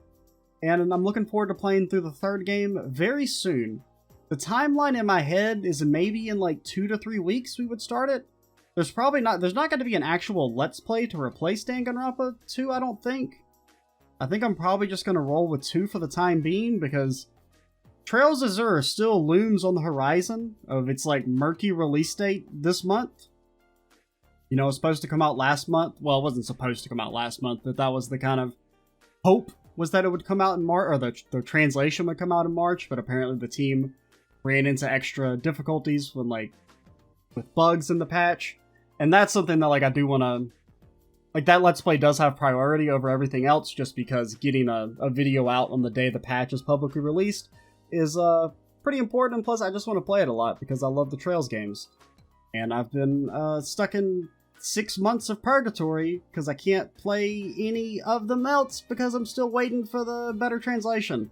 And I'm looking forward to playing through the third game very soon. The timeline in my head is maybe in like 2 to 3 weeks we would start it. There's not going to be an actual Let's Play to replace Danganronpa 2, I don't think. I think I'm probably just going to roll with 2 for the time being, because Trails Azure still looms on the horizon of its like murky release date this month. You know, it was supposed to come out last month. Well, it wasn't supposed to come out last month, but that was the kind of hope, was that it would come out in March, or the translation would come out in March, but apparently the team ran into extra difficulties with bugs in the patch. And that's something that like I do want to, like, that Let's Play does have priority over everything else, just because getting a video out on the day the patch is publicly released is pretty important, and plus I just want to play it a lot because I love the Trails games. And I've been stuck in 6 months of purgatory because I can't play any of them else because I'm still waiting for the better translation.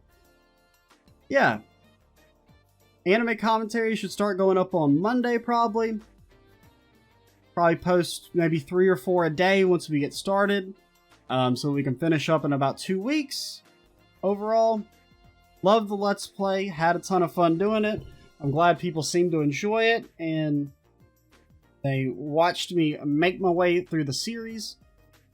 Yeah. Anime commentary should start going up on Monday, probably. Probably post maybe 3 or 4 a day once we get started. So we can finish up in about 2 weeks. Overall, loved the Let's Play, had a ton of fun doing it. I'm glad people seem to enjoy it, and they watched me make my way through the series.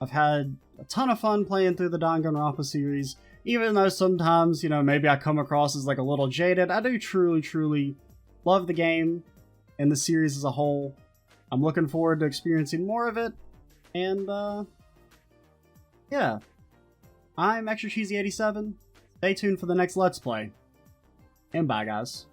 I've had a ton of fun playing through the Danganronpa series, even though sometimes, you know, maybe I come across as like a little jaded. I do truly love the game and the series as a whole. I'm looking forward to experiencing more of it, and yeah. I'm Extra Cheesy 87. Stay tuned for the next Let's Play. And bye, guys.